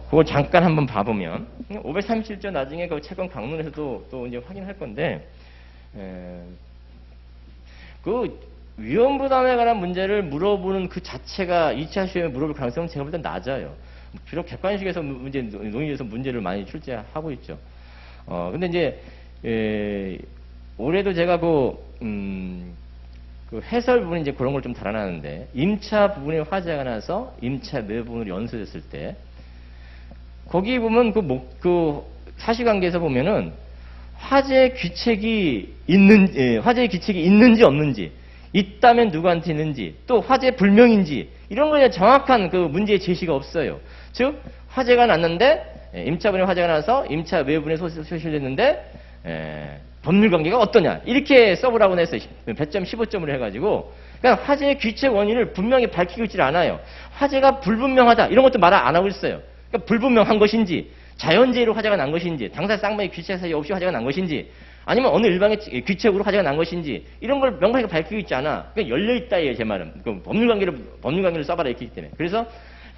[SPEAKER 1] 그걸 잠깐 한번 봐보면 537조 나중에 그 채권 강론에서도 또 이제 확인할 건데 그 위험 부담에 관한 문제를 물어보는 그 자체가 2차 시험에 물어볼 가능성은 제가 볼 때 낮아요. 비록 객관식에서 논의에서 문제를 많이 출제하고 있죠. 근데 이제 올해도 제가 그 해설 부분이 이제 그런 걸 좀 달아놨는데 임차 부분에 화재가 나서 임차 내 부분으로 연소됐을 때 거기 보면 그 사실관계에서 보면은 화재 귀책이 있는지 없는지 있다면 누구한테 있는지 또 화재 불명인지 이런 거에 정확한 그 문제의 제시가 없어요. 즉 화재가 났는데 임차분에 화재가 나서 임차 외부분에 소실됐는데 법률관계가 어떠냐 이렇게 써보라고 했어요. 배점 15점으로 해가지고 그러니까 화재의 귀책 원인을 분명히 밝히고 있지 않아요. 화재가 불분명하다 이런 것도 말 안 하고 있어요. 그러니까 불분명한 것인지 자연재해로 화재가 난 것인지 당사자 쌍방의 귀책 사유 없이 화재가 난 것인지 아니면 어느 일방의 귀책으로 화재가 난 것인지 이런 걸 명확하게 밝히고 있지 않아. 그러니까 열려있다예요. 제 말은. 법률관계를 써봐라 이렇게 있기 때문에. 그래서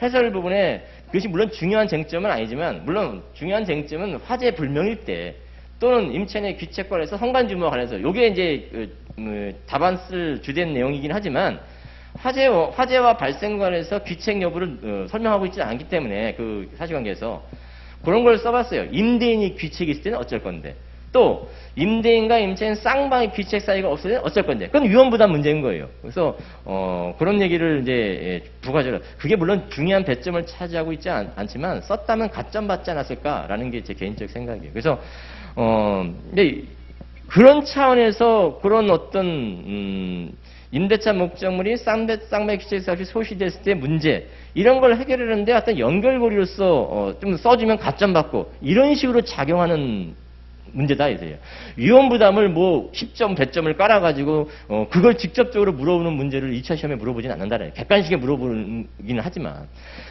[SPEAKER 1] 해설 부분에 그것이 물론 중요한 쟁점은 아니지만 물론 중요한 쟁점은 화재 불명일 때 또는 임차 내 귀책권에서 성관주무와 관련해서 이게 이제 답안 쓸 주된 내용이긴 하지만 화재와 발생관해서 귀책 여부를 설명하고 있지 않기 때문에 그 사실관계에서 그런 걸 써봤어요. 임대인이 귀책이 있을 때는 어쩔 건데 또 임대인과 임차인 쌍방의 귀책 사유가 없을 때는 어쩔 건데 그건 위험부담 문제인 거예요. 그래서 그런 얘기를 이제 부가적으로 그게 물론 중요한 배점을 차지하고 있지 않지만 썼다면 가점 받지 않았을까라는 게 제 개인적 생각이에요. 그래서 근데 그런 차원에서 그런 어떤 임대차 목적물이 쌍방의 귀책 사유 없이 소실됐을 때 문제 이런 걸 해결하는데 어떤 연결고리로서 좀 써주면 가점 받고 이런 식으로 작용하는 문제다 이거예요. 위험 부담을 뭐 10점, 100점을 깔아가지고 그걸 직접적으로 물어보는 문제를 2차 시험에 물어보진 않는다래. 객관식에 물어보기는 하지만.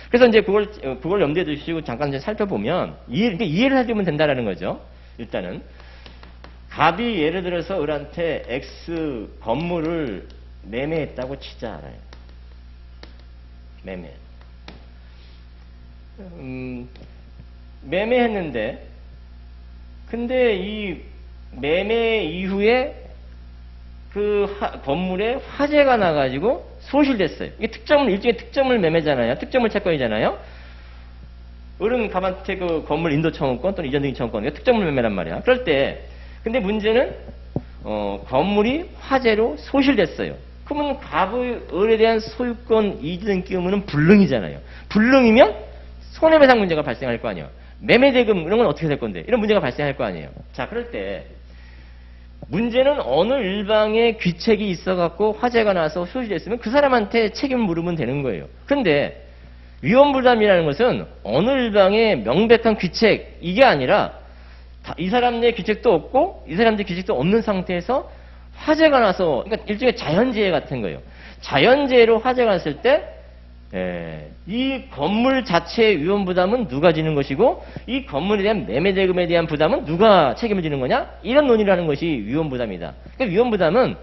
[SPEAKER 1] 그래서 이제 그걸 염두에 두시고 잠깐 이제 살펴보면 이해를 해주면 된다라는 거죠. 일단은 갑이 예를 들어서 을한테 X 건물을 매매했다고 치자 알아요. 매매. 매매했는데, 근데 이 매매 이후에 그 건물에 화재가 나가지고 소실됐어요. 이게 일종의 특정물 매매잖아요. 특정물 채권이잖아요. 을은 갑한테 그 건물 인도 청구권 또는 이전 등기 청구권, 이게 특정물 매매란 말이야. 그럴 때, 근데 문제는, 건물이 화재로 소실됐어요. 그러면 갑의 을에 대한 소유권 이전 등기 의무는 불능이잖아요. 불능이면 손해배상 문제가 발생할 거 아니에요. 매매대금 이런 건 어떻게 될 건데? 이런 문제가 발생할 거 아니에요. 자, 그럴 때, 문제는 어느 일방에 귀책이 있어갖고 화재가 나서 소실됐으면 그 사람한테 책임을 물으면 되는 거예요. 그런데 위험부담이라는 것은 어느 일방의 명백한 귀책 이게 아니라 이 사람의 귀책도 없고 이 사람의 귀책도 없는 상태에서 화재가 나서, 그러니까 일종의 자연재해 같은 거예요. 자연재해로 화재가 났을 때 이 건물 자체의 위험부담은 누가 지는 것이고 이 건물에 대한 매매대금에 대한 부담은 누가 책임을 지는 거냐? 이런 논의를 것이 위험부담이다. 그러니까 위험부담은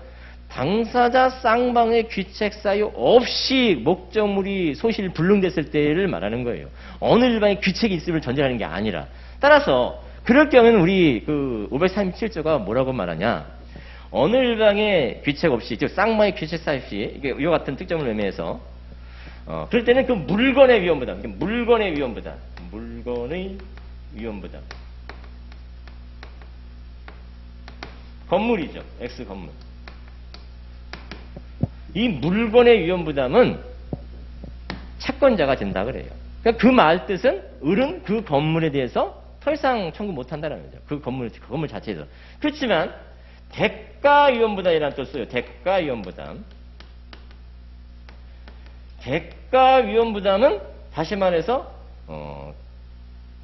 [SPEAKER 1] 당사자 쌍방의 귀책 사유 없이 목적물이 소실 불능됐을 때를 말하는 거예요. 어느 일방의 귀책이 있음을 전제하는 게 아니라. 따라서 그럴 경우에는 우리 그 537조가 뭐라고 말하냐? 어느 일방의 귀책 없이, 즉 쌍방의 귀책 사유 없이 이게 이와 같은 특정을 매매해서 그럴 때는 그 물건의 위험부담, 물건의 위험부담, 물건의 위험부담. 건물이죠. X 건물. 이 물건의 위험부담은 채권자가 진다 그래요. 그러니까 그 말 뜻은 을은 그 건물에 대해서 털상 청구 못한다는 거죠. 그 건물 자체에서. 그렇지만 대가 위험부담이라는 뜻을 써요. 대가 위험부담. 대가 위험부담은 다시 말해서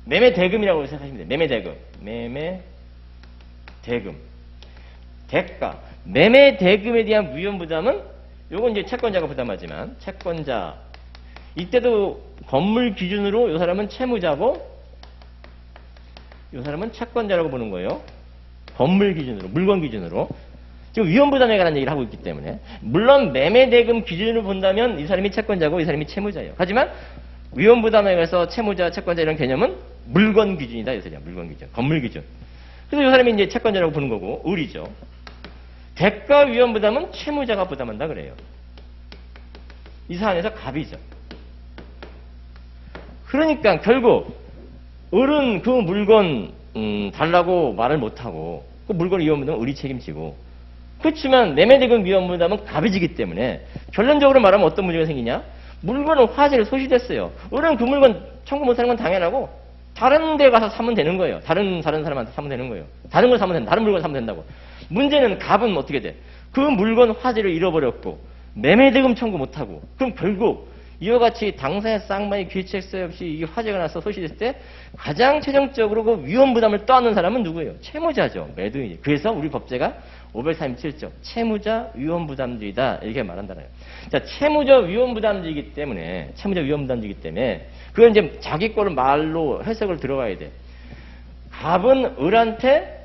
[SPEAKER 1] 매매대금이라고 생각하시면 돼요. 매매대금. 대가. 매매대금에 대한 위험부담은 요건 이제 채권자가 부담하지만 채권자 이때도 건물 기준으로 요 사람은 채무자고 요 사람은 채권자라고 보는 거예요. 건물 기준으로, 물건 기준으로. 지금 위험부담에 관한 얘기를 하고 있기 때문에 물론 매매대금 기준으로 본다면 이 사람이 채권자고 이 사람이 채무자예요. 하지만 위험부담에 관해서 채무자, 채권자 이런 개념은 물건 기준이다 이 소리야. 물건 기준, 건물 기준. 그래서 이 사람이 이제 채권자라고 보는 거고 을이죠. 대가 위험부담은 채무자가 부담한다 그래요. 이 사안에서 갑이죠. 그러니까 결국 을은 그 물건 달라고 말을 못하고 그 물건 위험부담은 을이 책임지고, 그렇지만 매매대금 위험부담은 갑이 지기 때문에 결론적으로 말하면 어떤 문제가 생기냐? 물건은 화재로 소실됐어요. 을은 그 물건 청구 못하는 건 당연하고 다른 데 가서 사면 되는 거예요. 다른 사람한테 사면 되는 거예요. 다른 걸 사면 된다. 다른 물건 사면 된다고. 문제는 갑은 어떻게 돼? 그 물건 화재를 잃어버렸고 매매대금 청구 못하고, 그럼 결국 이와 같이 당사자 쌍방의 귀책사유 없이 이 화재가 나서 소실됐을 때 가장 최종적으로 그 위험부담을 떠안는 사람은 누구예요? 채무자죠. 매도인이. 그래서 우리 법제가 537조 채무자 위험부담주의다 이렇게 말한다는 거예요. 자, 채무자 위험부담주의이기 때문에 그건 이제 자기 거를 말로 해석을 들어가야 돼. 갑은 을한테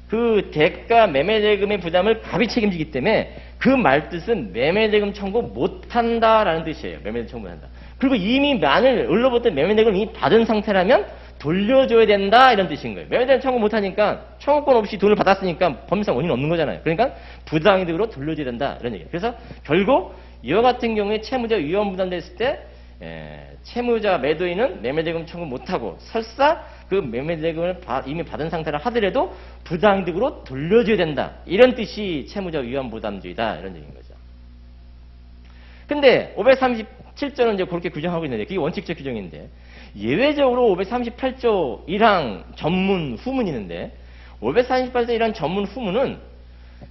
[SPEAKER 1] 그 대가 매매대금의 부담을 갑이 책임지기 때문에 그 말뜻은 매매대금 청구 못한다라는 뜻이에요. 매매대금 청구 못한다. 그리고 이미 만일 을로부터 매매대금을 이미 받은 상태라면 돌려줘야 된다 이런 뜻인 거예요. 매매대금 청구 못하니까 청구권 없이 돈을 받았으니까 법률상 원인 없는 거잖아요. 그러니까 부당이득으로 돌려줘야 된다 이런 얘기예요. 그래서 결국 이와 같은 경우에 채무자 위험부담됐을 때 채무자 매도인은 매매대금 청구 못하고 설사 그 매매대금을 이미 받은 상태라 하더라도 부당이득으로 돌려줘야 된다. 이런 뜻이 채무자 위험부담주의다. 이런 얘기인 거죠. 근데 537조는 이제 그렇게 규정하고 있는데 그게 원칙적 규정인데 예외적으로 538조 1항 전문 후문이 있는데 538조 1항 전문 후문은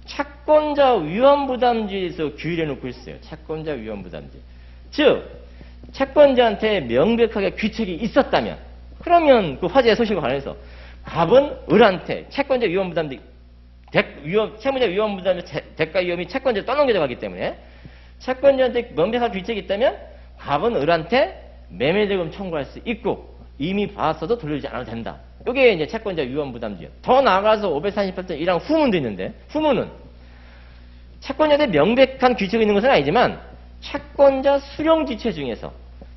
[SPEAKER 1] 채권자 위험부담주의에서 규율해 놓고 있어요. 채권자 위험부담주의. 즉 채권자한테 명백하게 귀책이 있었다면 그러면 그 화재 소식과 관련해서 갑은 을한테 채권자 위험부담, 채무자 위험부담의 대가 위험이 채권자에 떠넘겨져 가기 때문에 채권자한테 명백한 귀책이 있다면 갑은 을한테 매매대금 청구할 수 있고 이미 받았어도 돌려주지 않아도 된다. 이게 이제 채권자 위험 부담주의예요. 더 나아가서 548조 1항 후문도 있는데, 후문은 채권자한테 명백한 규칙이 있는 것은 아니지만 채권자 수령 지체 중에서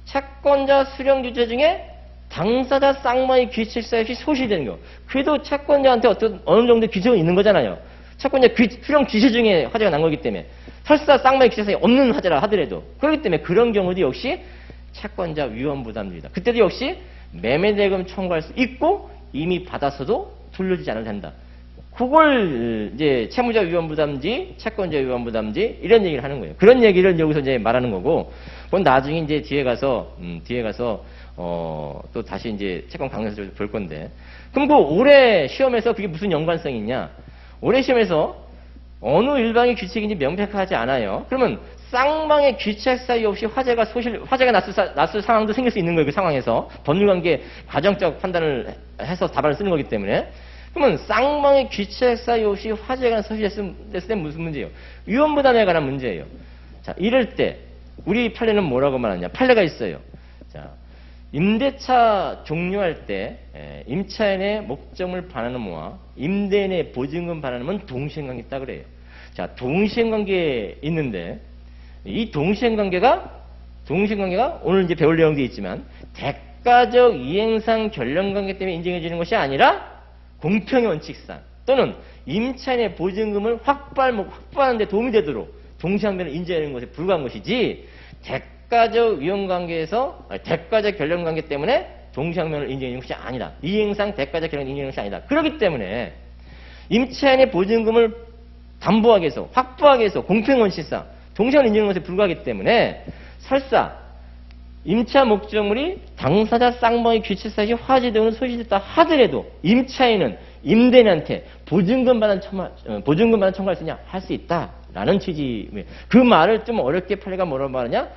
[SPEAKER 1] 채권자 수령 지체 중에 당사자 쌍방의 규칙사유 없이 소실되는 거. 그래도 채권자한테 어느 정도 규칙은 있는 거잖아요. 채권자 수령 지체 중에 화재가 난 거기 때문에 설사 쌍방의 규칙사유 없는 화재라 하더라도 그렇기 때문에 그런 경우도 역시 채권자 위험 부담주의다. 그때도 역시 매매대금 청구할 수 있고 이미 받았어도 돌려주지 않아도 된다. 그걸 이제 채무자 위험 부담지, 채권자 위험 부담지 이런 얘기를 하는 거예요. 그런 얘기를 여기서 이제 말하는 거고, 그건 나중에 이제 뒤에 가서 또 다시 이제 채권 강의에서 볼 건데, 그럼 그 올해 시험에서 그게 무슨 연관성이 있냐? 올해 시험에서 어느 일방의 규칙인지 명백하지 않아요. 그러면 쌍방의 규칙 사유 없이 화재가 났을 상황도 생길 수 있는 거예요. 그 상황에서 법률관계 가정적 판단을 해서 답안을 쓰는 거기 때문에. 그러면 쌍방의 규칙 사유 없이 화재가 소실됐을 때 무슨 문제예요? 위험 부담에 관한 문제예요. 자, 이럴 때 우리 판례는 뭐라고 말하냐? 판례가 있어요. 자, 임대차 종료할 때 임차인의 목적물 반환의무와 임대인의 보증금 반환의무는 동시행관계 있다 그래요. 자, 동시행관계 있는데 이 동시행관계가 오늘 이제 배울 내용도 있지만 대가적 이행상 결론관계 때문에 인정해지는 것이 아니라 공평의 원칙상 또는 임차인의 보증금을 확보하는 데 도움이 되도록 동시항변을 인정하는 것에 불과한 것이지 대가적 대가적 결론관계 때문에 동시항변을 인정하는 것이 아니다. 이행상 대가적 결론을 인정하는 것이 아니다. 그렇기 때문에 임차인의 보증금을 담보하기 위해서 확보하기 위해서 공평의 원칙상 동시항변을 인정하는 것에 불과하기 때문에 설사 임차 목적물이 당사자 쌍방의 규칙사유 화재 등으로 소실됐다 하더라도 임차인은 임대인한테 보증금 반환 청구할 수 있냐? 할 수 있다라는 취지. 그 말을 좀 어렵게 판례가 뭐라고 말하냐?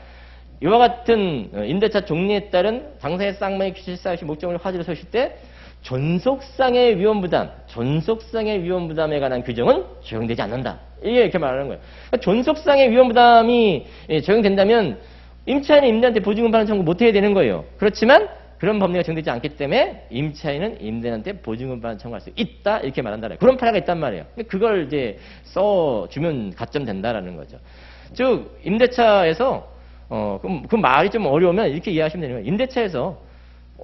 [SPEAKER 1] 이와 같은 임대차 종료에 따른 당사자 쌍방의 규칙사유 목적물이 화재로 소실 때 존속상의 위험 부담에 관한 규정은 적용되지 않는다. 이렇게 말하는 거예요. 그러니까 존속상의 위험 부담이 적용된다면 임차인은 임대인한테 보증금 반환 청구 못 해야 되는 거예요. 그렇지만 그런 법리가 적용되지 않기 때문에 임차인은 임대인한테 보증금 반환 청구할 수 있다 이렇게 말한다. 그런 판례가 있단 말이에요. 그걸 이제 써주면 가점된다라는 거죠. 즉 임대차에서 그 말이 좀 어려우면 이렇게 이해하시면 되는 거예요. 임대차에서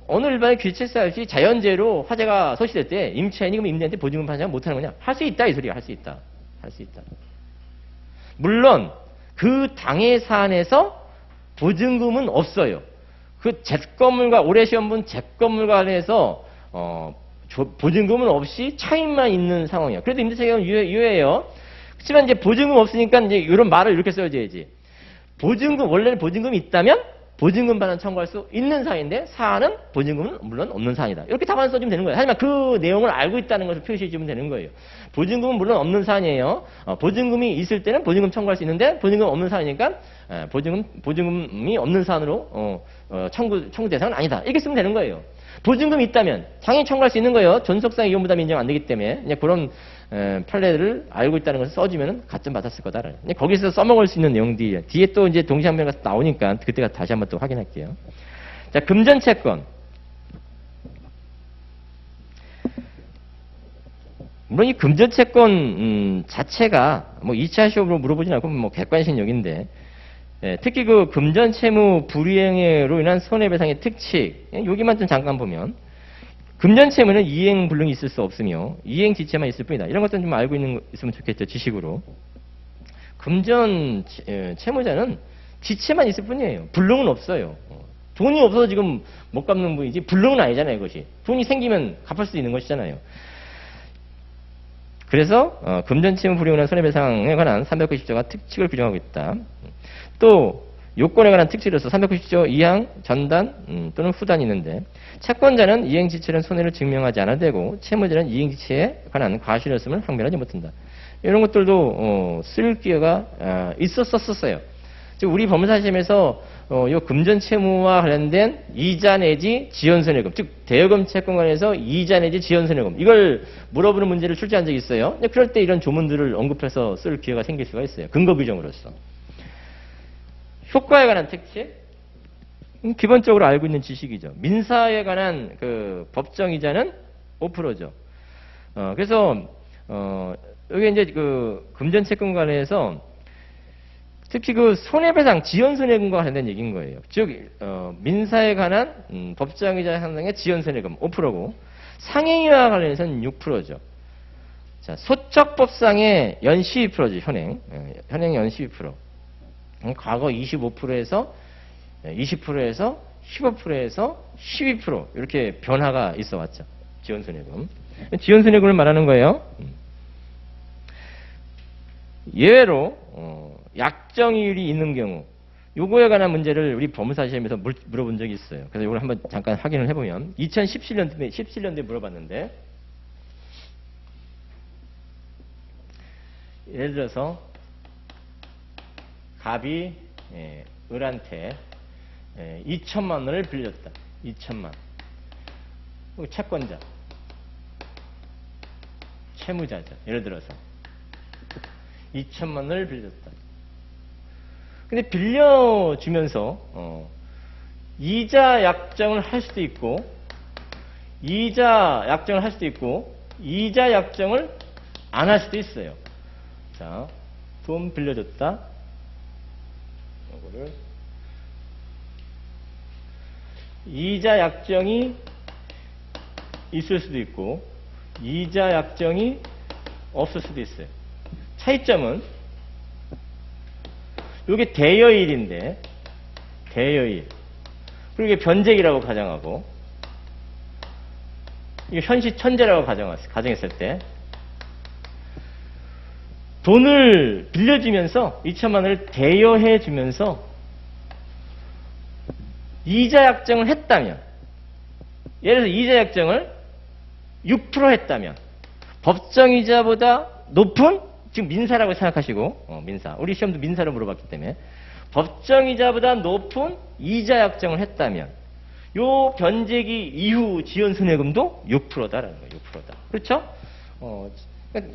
[SPEAKER 1] 어느 일반의 규칙사유 없이 자연재해로 화재가 소실될 때 임차인이 그럼 임대인한테 보증금 반환 못 하는 거냐? 할 수 있다 이 소리야. 할 수 있다. 물론 그 당해 사안에서 보증금은 없어요. 그 잿건물과 올해 시험 본 잿건물과 관련해서 보증금은 없이 차임만 있는 상황이에요. 그래도 임대차 경우는 유예해요. 그렇지만 이제 보증금 없으니까 이제 이런 말을 이렇게 써야지. 원래는 보증금이 있다면 보증금 반환 청구할 수 있는 사안인데 사안은 보증금은 물론 없는 사안이다. 이렇게 답안 써주면 되는 거예요. 하지만 그 내용을 알고 있다는 것을 표시해 주면 되는 거예요. 보증금은 물론 없는 사안이에요. 보증금이 있을 때는 보증금 청구할 수 있는데 보증금 없는 사안이니까 보증금이 없는 사안으로 청구 대상은 아니다. 이렇게 쓰면 되는 거예요. 보증금이 있다면 당연히 청구할 수 있는 거예요. 존속상의 위험 부담이 인정 안 되기 때문에 그냥 그런 판례를 알고 있다는 것을 써주면 가점 받았을 거다. 거기서 써먹을 수 있는 내용들이 뒤에 또 이제 동시항변가 나오니까 그때가 다시 한번 또 확인할게요. 자, 금전채권. 물론 이 금전채권 자체가 뭐 2차 시험으로 물어보진 않고 뭐 객관식 여기인데 특히 그 금전채무 불이행으로 인한 손해배상의 특칙 여기만 좀 잠깐 보면 금전채무는 이행 불능이 있을 수 없으며 이행 지체만 있을 뿐이다. 이런 것들은 좀 알고 있으면 좋겠죠. 지식으로. 금전채무자는 지체만 있을 뿐이에요. 불능은 없어요. 돈이 없어서 지금 못 갚는 분이지 불능은 아니잖아요. 이것이. 돈이 생기면 갚을 수 있는 것이잖아요. 그래서 금전채무 불이행에 관한 손해배상에 관한 390조가 특칙을 규정하고 있다. 또 요건에 관한 특칙으로서 390조 2항 전단 또는 후단이 있는데 채권자는 이행지체는 손해를 증명하지 않아도 되고 채무자는 이행지체에 관한 과실했음을 항변하지 못한다. 이런 것들도 쓸 기회가 있었어요. 즉 우리 법무사시험에서 요 금전채무와 관련된 이자 내지 지연손해금, 즉 대여금 채권 관련해서 이자 내지 지연손해금 이걸 물어보는 문제를 출제한 적이 있어요. 그럴 때 이런 조문들을 언급해서 쓸 기회가 생길 수가 있어요. 근거 규정으로서. 효과에 관한 특칙, 기본적으로 알고 있는 지식이죠. 민사에 관한 그 법정이자는 5%죠. 그래서 여기 이제 그 금전채권 관련해서 특히 그 손해배상, 지연손해금과 관련된 얘기인 거예요. 즉, 민사에 관한 법정이자 상당의 지연손해금 5%고, 상행위와 관련해서는 6%죠. 자, 소척법상의 연 12%죠, 현행. 현행 연 12%. 과거 25%에서 20%에서 15%에서 12% 이렇게 변화가 있어 왔죠. 지연손해금. 지연손해금을 말하는 거예요. 예외로 약정이율이 있는 경우 요거에 관한 문제를 우리 법무사 시험에서 물어본 적이 있어요. 그래서 이걸 한번 잠깐 확인을 해보면 2017년도에 물어봤는데 예를 들어서 갑이 을한테 2천만 원을 빌려줬다. 2천만. 채권자, 채무자죠. 예를 들어서 2천만 원을 빌려줬다. 근데 빌려주면서 이자 약정을 할 수도 있고, 이자 약정을 할 수도 있고, 이자 약정을 안 할 수도 있어요. 자, 돈 빌려줬다. 이거를 이자 약정이 있을 수도 있고, 이자 약정이 없을 수도 있어요. 차이점은 이게 대여일인데, 대여일. 그리고 이게 변제기라고 가정하고, 이게 현시천재라고 가정했을 때, 돈을 빌려주면서 2천만 원을 대여해 주면서 이자 약정을 했다면, 예를 들어서 이자 약정을 6% 했다면 법정이자보다 높은, 지금 민사라고 생각하시고, 민사, 우리 시험도 민사로 물어봤기 때문에 법정이자보다 높은 이자 약정을 했다면 요 변제기 이후 지연손해금도 6%다라는 거예요. 6%다. 그렇죠?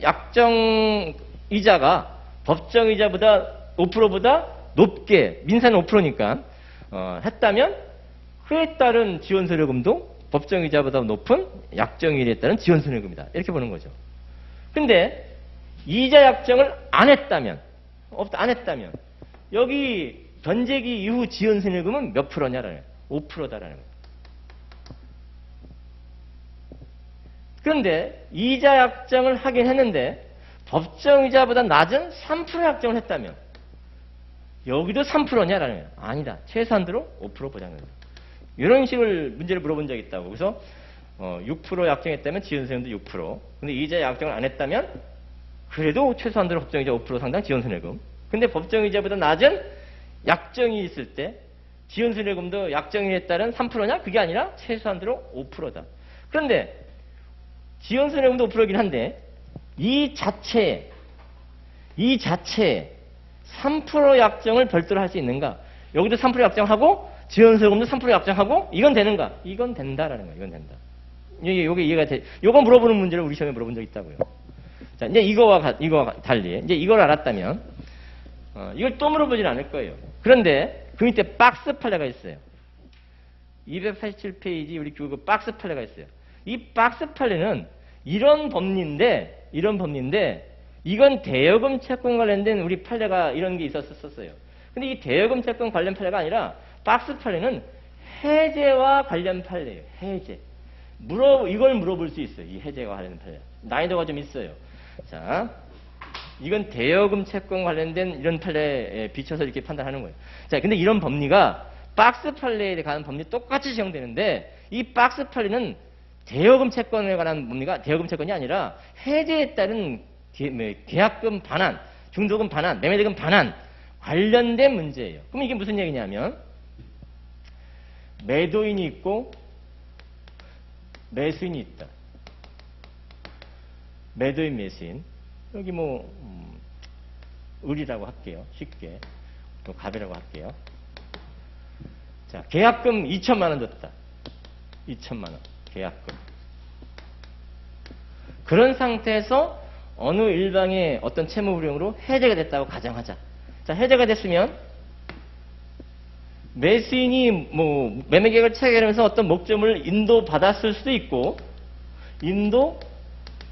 [SPEAKER 1] 약정 이자가 법정이자보다 5%보다 높게, 민사는 5%니까 했다면 그에 따른 지연손해금도 법정이자보다 높은 약정일에 따른 지연손해금이다. 이렇게 보는 거죠. 근데 이자 약정을 안 했다면, 여기 변제기 이후 지연손해금은 몇 프로냐라는 거예요. 5%다라는 거예요. 그런데 이자 약정을 하긴 했는데 법정이자보다 낮은 3% 약정을 했다면 여기도 3%냐라는 거예요. 아니다. 최소한도로 5% 보장된다. 이런 식을 문제를 물어본 적이 있다고. 그래서 6% 약정했다면 지연손해금도 6%. 근데 이자 약정을 안 했다면 그래도 최소한도로 법정이자 5% 상당 지연손해금. 근데 법정이자보다 낮은 약정이 있을 때 지연손해금도 약정에 따른 3%냐? 그게 아니라 최소한도로 5%다. 그런데 지연손해금도 5%이긴 한데 이 자체에 3% 약정을 별도로 할 수 있는가? 여기도 3% 약정하고 지연손해금도 3% 약정하고 이건 되는가? 이건 된다라는 거예요. 이건 된다. 요게 이해가 돼. 요거 물어보는 문제를 우리 시험에 물어본 적 있다고요. 자, 이제 이거와 달리 이제 이걸 알았다면 이걸 또 물어보진 않을 거예요. 그런데 그 밑에 박스 판례가 있어요. 287페이지 우리 교구 박스 판례가 있어요. 이 박스 판례는 이런 법리인데 이건 대여금 채권 관련된 우리 판례가 이런 게 있었어요. 근데 이 대여금 채권 관련 판례가 아니라 박스 판례는 해제와 관련 판례예요. 해제. 이걸 물어볼 수 있어요. 이 해제와 관련 판례. 난이도가 좀 있어요. 자, 이건 대여금 채권 관련된 이런 판례에 비춰서 이렇게 판단하는 거예요. 자, 근데 이런 법리가 박스 판례에 관한 법리 똑같이 적용되는데 이 박스 판례는 대여금 채권에 관한 법리가 대여금 채권이 아니라 해제에 따른 계약금 반환, 중도금 반환, 매매대금 반환 관련된 문제예요. 그럼 이게 무슨 얘기냐면 매도인이 있고 매수인이 있다. 매도인, 매수인. 여기 을이라고 할게요. 쉽게. 또 갑이라고 할게요. 자, 계약금 2천만 원 줬다. 2천만 원. 계약금. 그런 상태에서 어느 일방의 어떤 채무 불이행으로 해제가 됐다고 가정하자. 자, 해제가 됐으면 매수인이 매매계약을 체결하면서 어떤 목적을 인도받았을 수도 있고 인도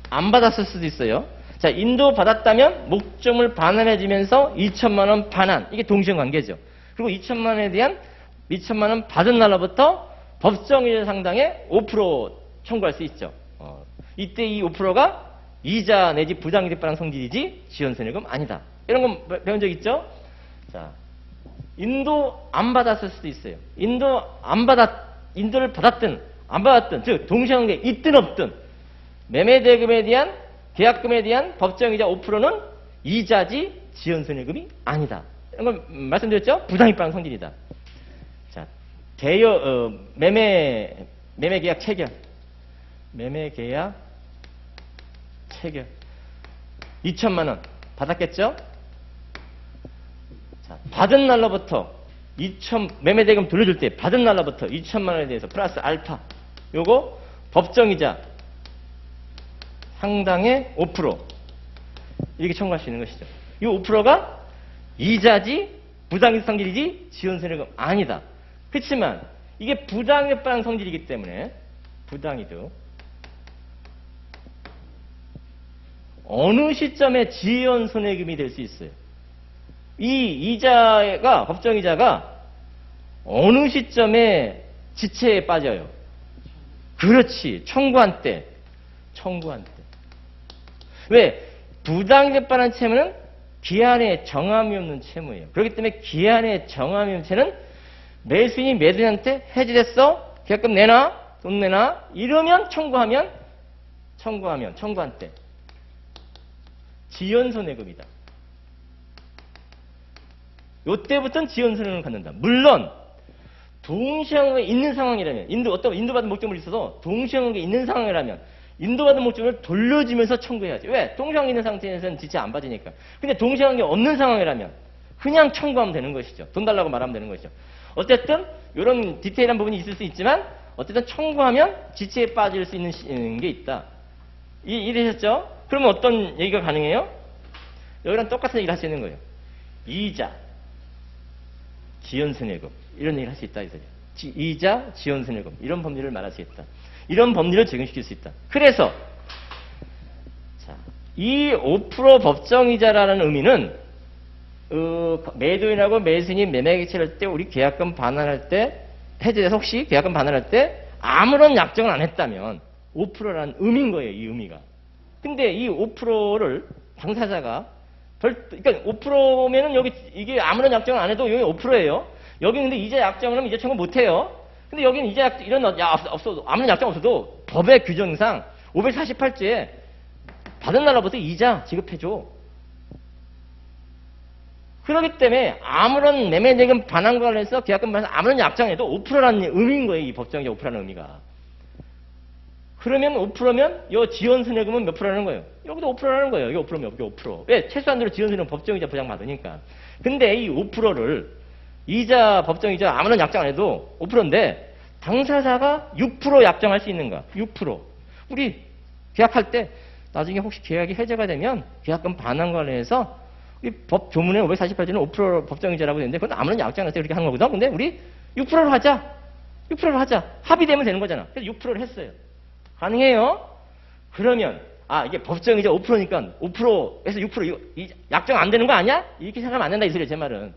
[SPEAKER 1] 안 받았을 수도 있어요. 자, 인도 받았다면 목적물 반환해주면서 2천만 원 반환. 이게 동시관계죠. 그리고 2천만 원 받은 날로부터 법정이자 상당의 5% 청구할 수 있죠. 이때 이 5%가 이자 내지 부당이득 반환 성질이지 지연손해금 아니다. 이런 건 배운 적 있죠? 자, 인도 안 받았을 수도 있어요. 인도를 받았든 안 받았든, 즉 동시관계 있든 없든 매매대금에 대한 계약금에 대한 법정이자 5%는 이자지 지연손해금이 아니다. 이런 걸 말씀드렸죠? 부당이득 반환 성질이다. 자, 매매계약 체결. 매매계약 체결. 2천만 원 받았겠죠? 자, 받은 날로부터 매매대금 돌려줄 때 받은 날로부터 2천만 원에 대해서 플러스 알파. 요거 법정이자 상당의 5% 이렇게 청구할 수 있는 것이죠. 이 5%가 이자지 부당이득 성질이지 지연손해금 아니다. 그렇지만 이게 부당이득 반환 성질이기 때문에 부당이득 어느 시점에 지연손해금이 될 수 있어요. 이 이자가 법정이자가 어느 시점에 지체에 빠져요. 그렇지. 청구한 때. 왜? 부당이득 반환 채무는 기한에 정함이 없는 채무예요. 그렇기 때문에 기한에 정함이 없는 채는 매수인이 매도인한테 해지됐어? 계약금 내놔? 돈 내놔? 이러면 청구한 때 지연손해금이다. 요때부터는 지연손해금을 갖는다. 물론 동시항목에 있는 상황이라면 인도받은 목적물이 있어서 동시항목에 있는 상황이라면 인도받은 목적물을 돌려주면서 청구해야지. 왜? 동시항목에 있는 상태에서는 지체 안 받으니까. 근데 동시항목에 없는 상황이라면 그냥 청구하면 되는 것이죠. 돈 달라고 말하면 되는 것이죠. 어쨌든 이런 디테일한 부분이 있을 수 있지만 어쨌든 청구하면 지체에 빠질 수 있는 게 있다. 이해되셨죠? 그러면 어떤 얘기가 가능해요? 여기랑 똑같은 얘기를 할 수 있는 거예요. 이자, 지연손해금 이런 얘기를 할 수 있다. 이 소리야. 이자, 지연손해금 이런 법리를 말할 수 있다. 이런 법리를 적용시킬 수 있다. 그래서 자, 이 5% 법정이자라는 의미는 매도인하고 매수인이 매매계약을 할 때 우리 계약금 반환할 때 해제돼서 혹시 계약금 반환할 때 아무런 약정을 안 했다면 5%라는 의미인 거예요. 이 의미가. 근데 이 5%를 당사자가 그러니까 5%면은 여기 이게 아무런 약정을 안 해도 여기 5%예요. 여기 근데 이자 약정을 하면 이자 청구 못 해요. 근데 여기는 이자 이런 없어도 아무런 약정 없어도 법의 규정상 548조에 받은 날로부터 이자 지급해줘. 그렇기 때문에 아무런 매매대금 반환과 관련해서 계약금 반환 아무런 약정해도 5%라는 의미인 거예요. 이 법정이자 5%라는 의미가. 그러면 5%면 이 지연손해금은 몇 프로라는 거예요? 여기도 5%라는 거예요. 여기 5%면 여기 5%. 왜? 최소한으로 지연손해금 법정이자 보장받으니까. 근데 이 5%를 이자 법정이자 아무런 약정 안 해도 5%인데 당사자가 6% 약정할 수 있는가? 6%. 우리 계약할 때 나중에 혹시 계약이 해제가 되면 계약금 반환 관련해서 우리 법 조문에 548조는 5% 법정이자라고 되는데 그건 아무런 약정 안 해서 이렇게 하는 거거든. 근데 우리 6%로 하자. 6%로 하자. 합의되면 되는 거잖아. 그래서 6%를 했어요. 가능해요? 그러면 이게 법정이자 5%니까 5%에서 6% 약정 안 되는 거 아니야? 이렇게 생각하면 안 된다 이 소리예요. 제 말은.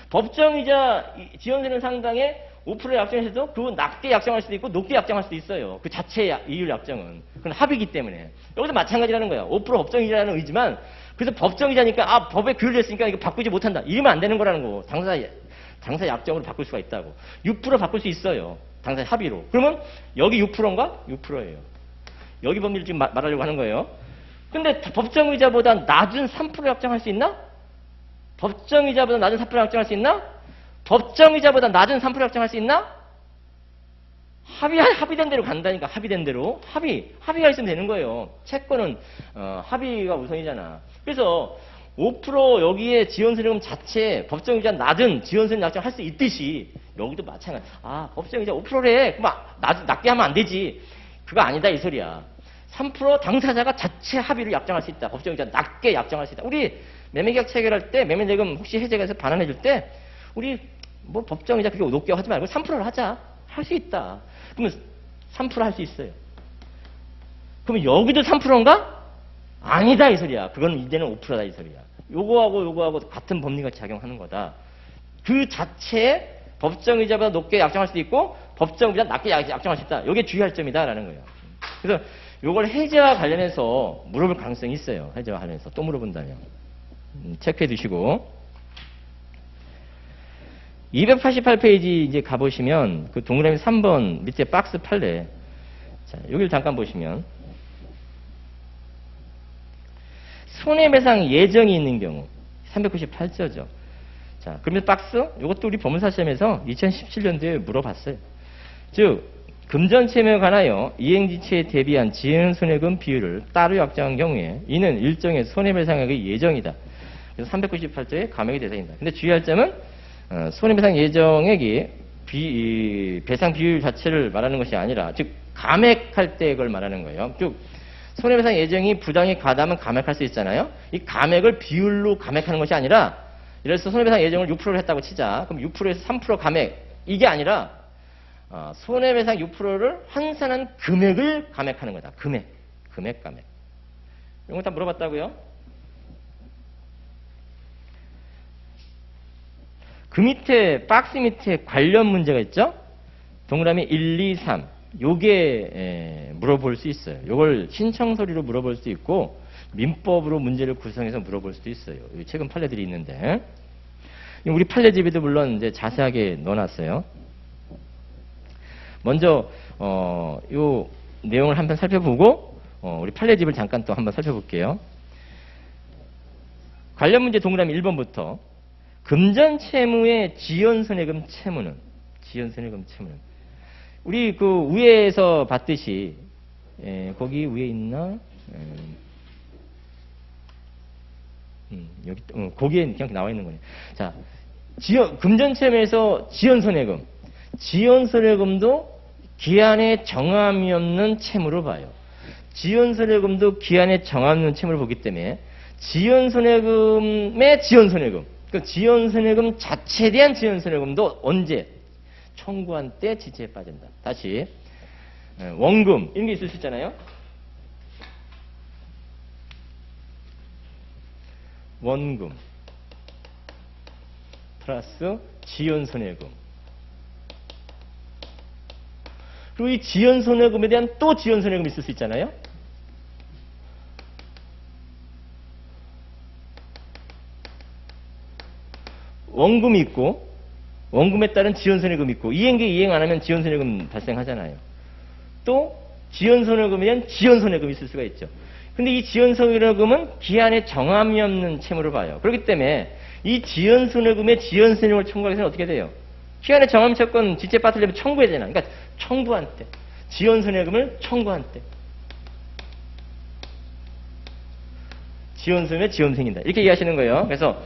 [SPEAKER 1] 법정이자 지연되는 상당의 5% 약정에서도 그 낮게 약정할 수도 있고 높게 약정할 수도 있어요. 그 자체 이율 약정은. 그건 합의기 때문에. 여기도 마찬가지라는 거야. 5% 법정이자라는 의지만 그래서 법정이자니까 법에 규율됐으니까 이거 바꾸지 못한다. 이러면 안 되는 거라는 거고. 당사 약정으로 바꿀 수가 있다고. 6% 바꿀 수 있어요. 당사 합의로. 그러면 여기 6%인가? 6%예요. 여기 법리를 지금 말하려고 하는 거예요. 근데 법정의자보다 낮은 3% 약정할 수 있나? 법정이자보다 낮은 4% 약정할 수 있나? 법정이자보다 낮은 3% 약정할 수 있나? 합의된 대로 간다니까. 합의된 대로. 합의가 있으면 되는 거예요. 채권은 합의가 우선이잖아. 그래서 5% 여기에 지연수령 자체 법정이자 낮은 지연수령 약정할 수 있듯이 여기도 마찬가지. 법정이자 5%래. 그럼 낮게 하면 안 되지. 그거 아니다 이 소리야. 3% 당사자가 자체 합의를 약정할 수 있다. 법정이자 낮게 약정할 수 있다. 우리 매매계약 체결할 때 매매대금 혹시 해제가 해서 반환해 줄 때 우리 뭐 법정이자 그게 높게 하지 말고 3%를 하자. 할 수 있다. 그러면 3% 할 수 있어요. 그럼 여기도 3%인가? 아니다 이 소리야. 그건 이제는 5%다 이 소리야. 요거하고 같은 법리가 작용하는 거다. 그 자체에 법정이자보다 높게 약정할 수도 있고 법정보다 낮게 약정할 수 있다. 이게 주의할 점이다라는 거예요. 그래서 요걸 해제와 관련해서 물어볼 가능성이 있어요. 해제와 관련해서 또 물어본다면 체크해 두시고 288페이지 이제 가보시면 그 동그라미 3번 밑에 박스 판례 자 여기를 잠깐 보시면 손해배상 예정이 있는 경우 398조죠. 자, 그러면 박스 이것도 우리 법무사 시험에서 2017년도에 물어봤어요. 즉 금전채무에 관하여 이행지체에 대비한 지연손해금 비율을 따로 약정한 경우에 이는 일정의 손해배상액의 예정이다. 그래서 398조의 감액의 대상이다. 근데 주의할 점은 손해배상 예정액이 배상 비율 자체를 말하는 것이 아니라 즉 감액할 때 그걸 말하는 거예요. 즉 손해배상 예정이 부당히 가담하면 감액할 수 있잖아요. 이 감액을 비율로 감액하는 것이 아니라 예를 들어서 손해배상 예정을 6%를 했다고 치자. 그럼 6%에서 3% 감액 이게 아니라 손해배상 6%를 환산한 금액을 감액하는 거다. 금액 감액. 이런 거 다 물어봤다고요? 그 밑에 박스 밑에 관련 문제가 있죠? 동그라미 1, 2, 3 요게 물어볼 수 있어요. 요걸 신청 서류로 물어볼 수 있고 민법으로 문제를 구성해서 물어볼 수도 있어요. 최근 판례들이 있는데 우리 판례집에도 물론 이제 자세하게 넣어놨어요. 먼저 요 내용을 한번 살펴보고 우리 판례집을 잠깐 또 한번 살펴볼게요. 관련 문제 동그라미 1번부터 금전채무의 지연손해금 채무는 우리 그 위에서 봤듯이 거기 위에 있나? 여기 거기에 그냥 나와 있는 거네요. 자, 금전채무에서 지연손해금도 기한에 정함이 없는 채무로 봐요. 지연손해금도 기한에 정함이 없는 채무를 보기 때문에 지연손해금의 지연손해금, 그 지연손해금 자체에 대한 지연손해금도 언제 청구한 때 지체에 빠진다. 다시 원금 이런 게 있을 수 있잖아요. 원금 플러스 지연손해금. 그리고 이 지연손해금에 대한 또 지연손해금이 있을 수 있잖아요. 원금이 있고 원금에 따른 지연손해금이 있고 이행계 이행 안 하면 지연손해금 발생하잖아요. 또 지연손해금에 대한 지연손해금이 있을 수가 있죠. 근데 이 지연손해금은 기한에 정함이 없는 채무를 봐요. 그렇기 때문에 이 지연손해금의 지연손해금을 청구하기 위해서는 어떻게 돼요? 기한에 정함 채권 지체 빠뜨리면 청구해야 되나? 그러니까 청구한 때 지연손해금을 청구한 때 지연손해면 지연 생긴다. 이렇게 이해하시는 거예요. 그래서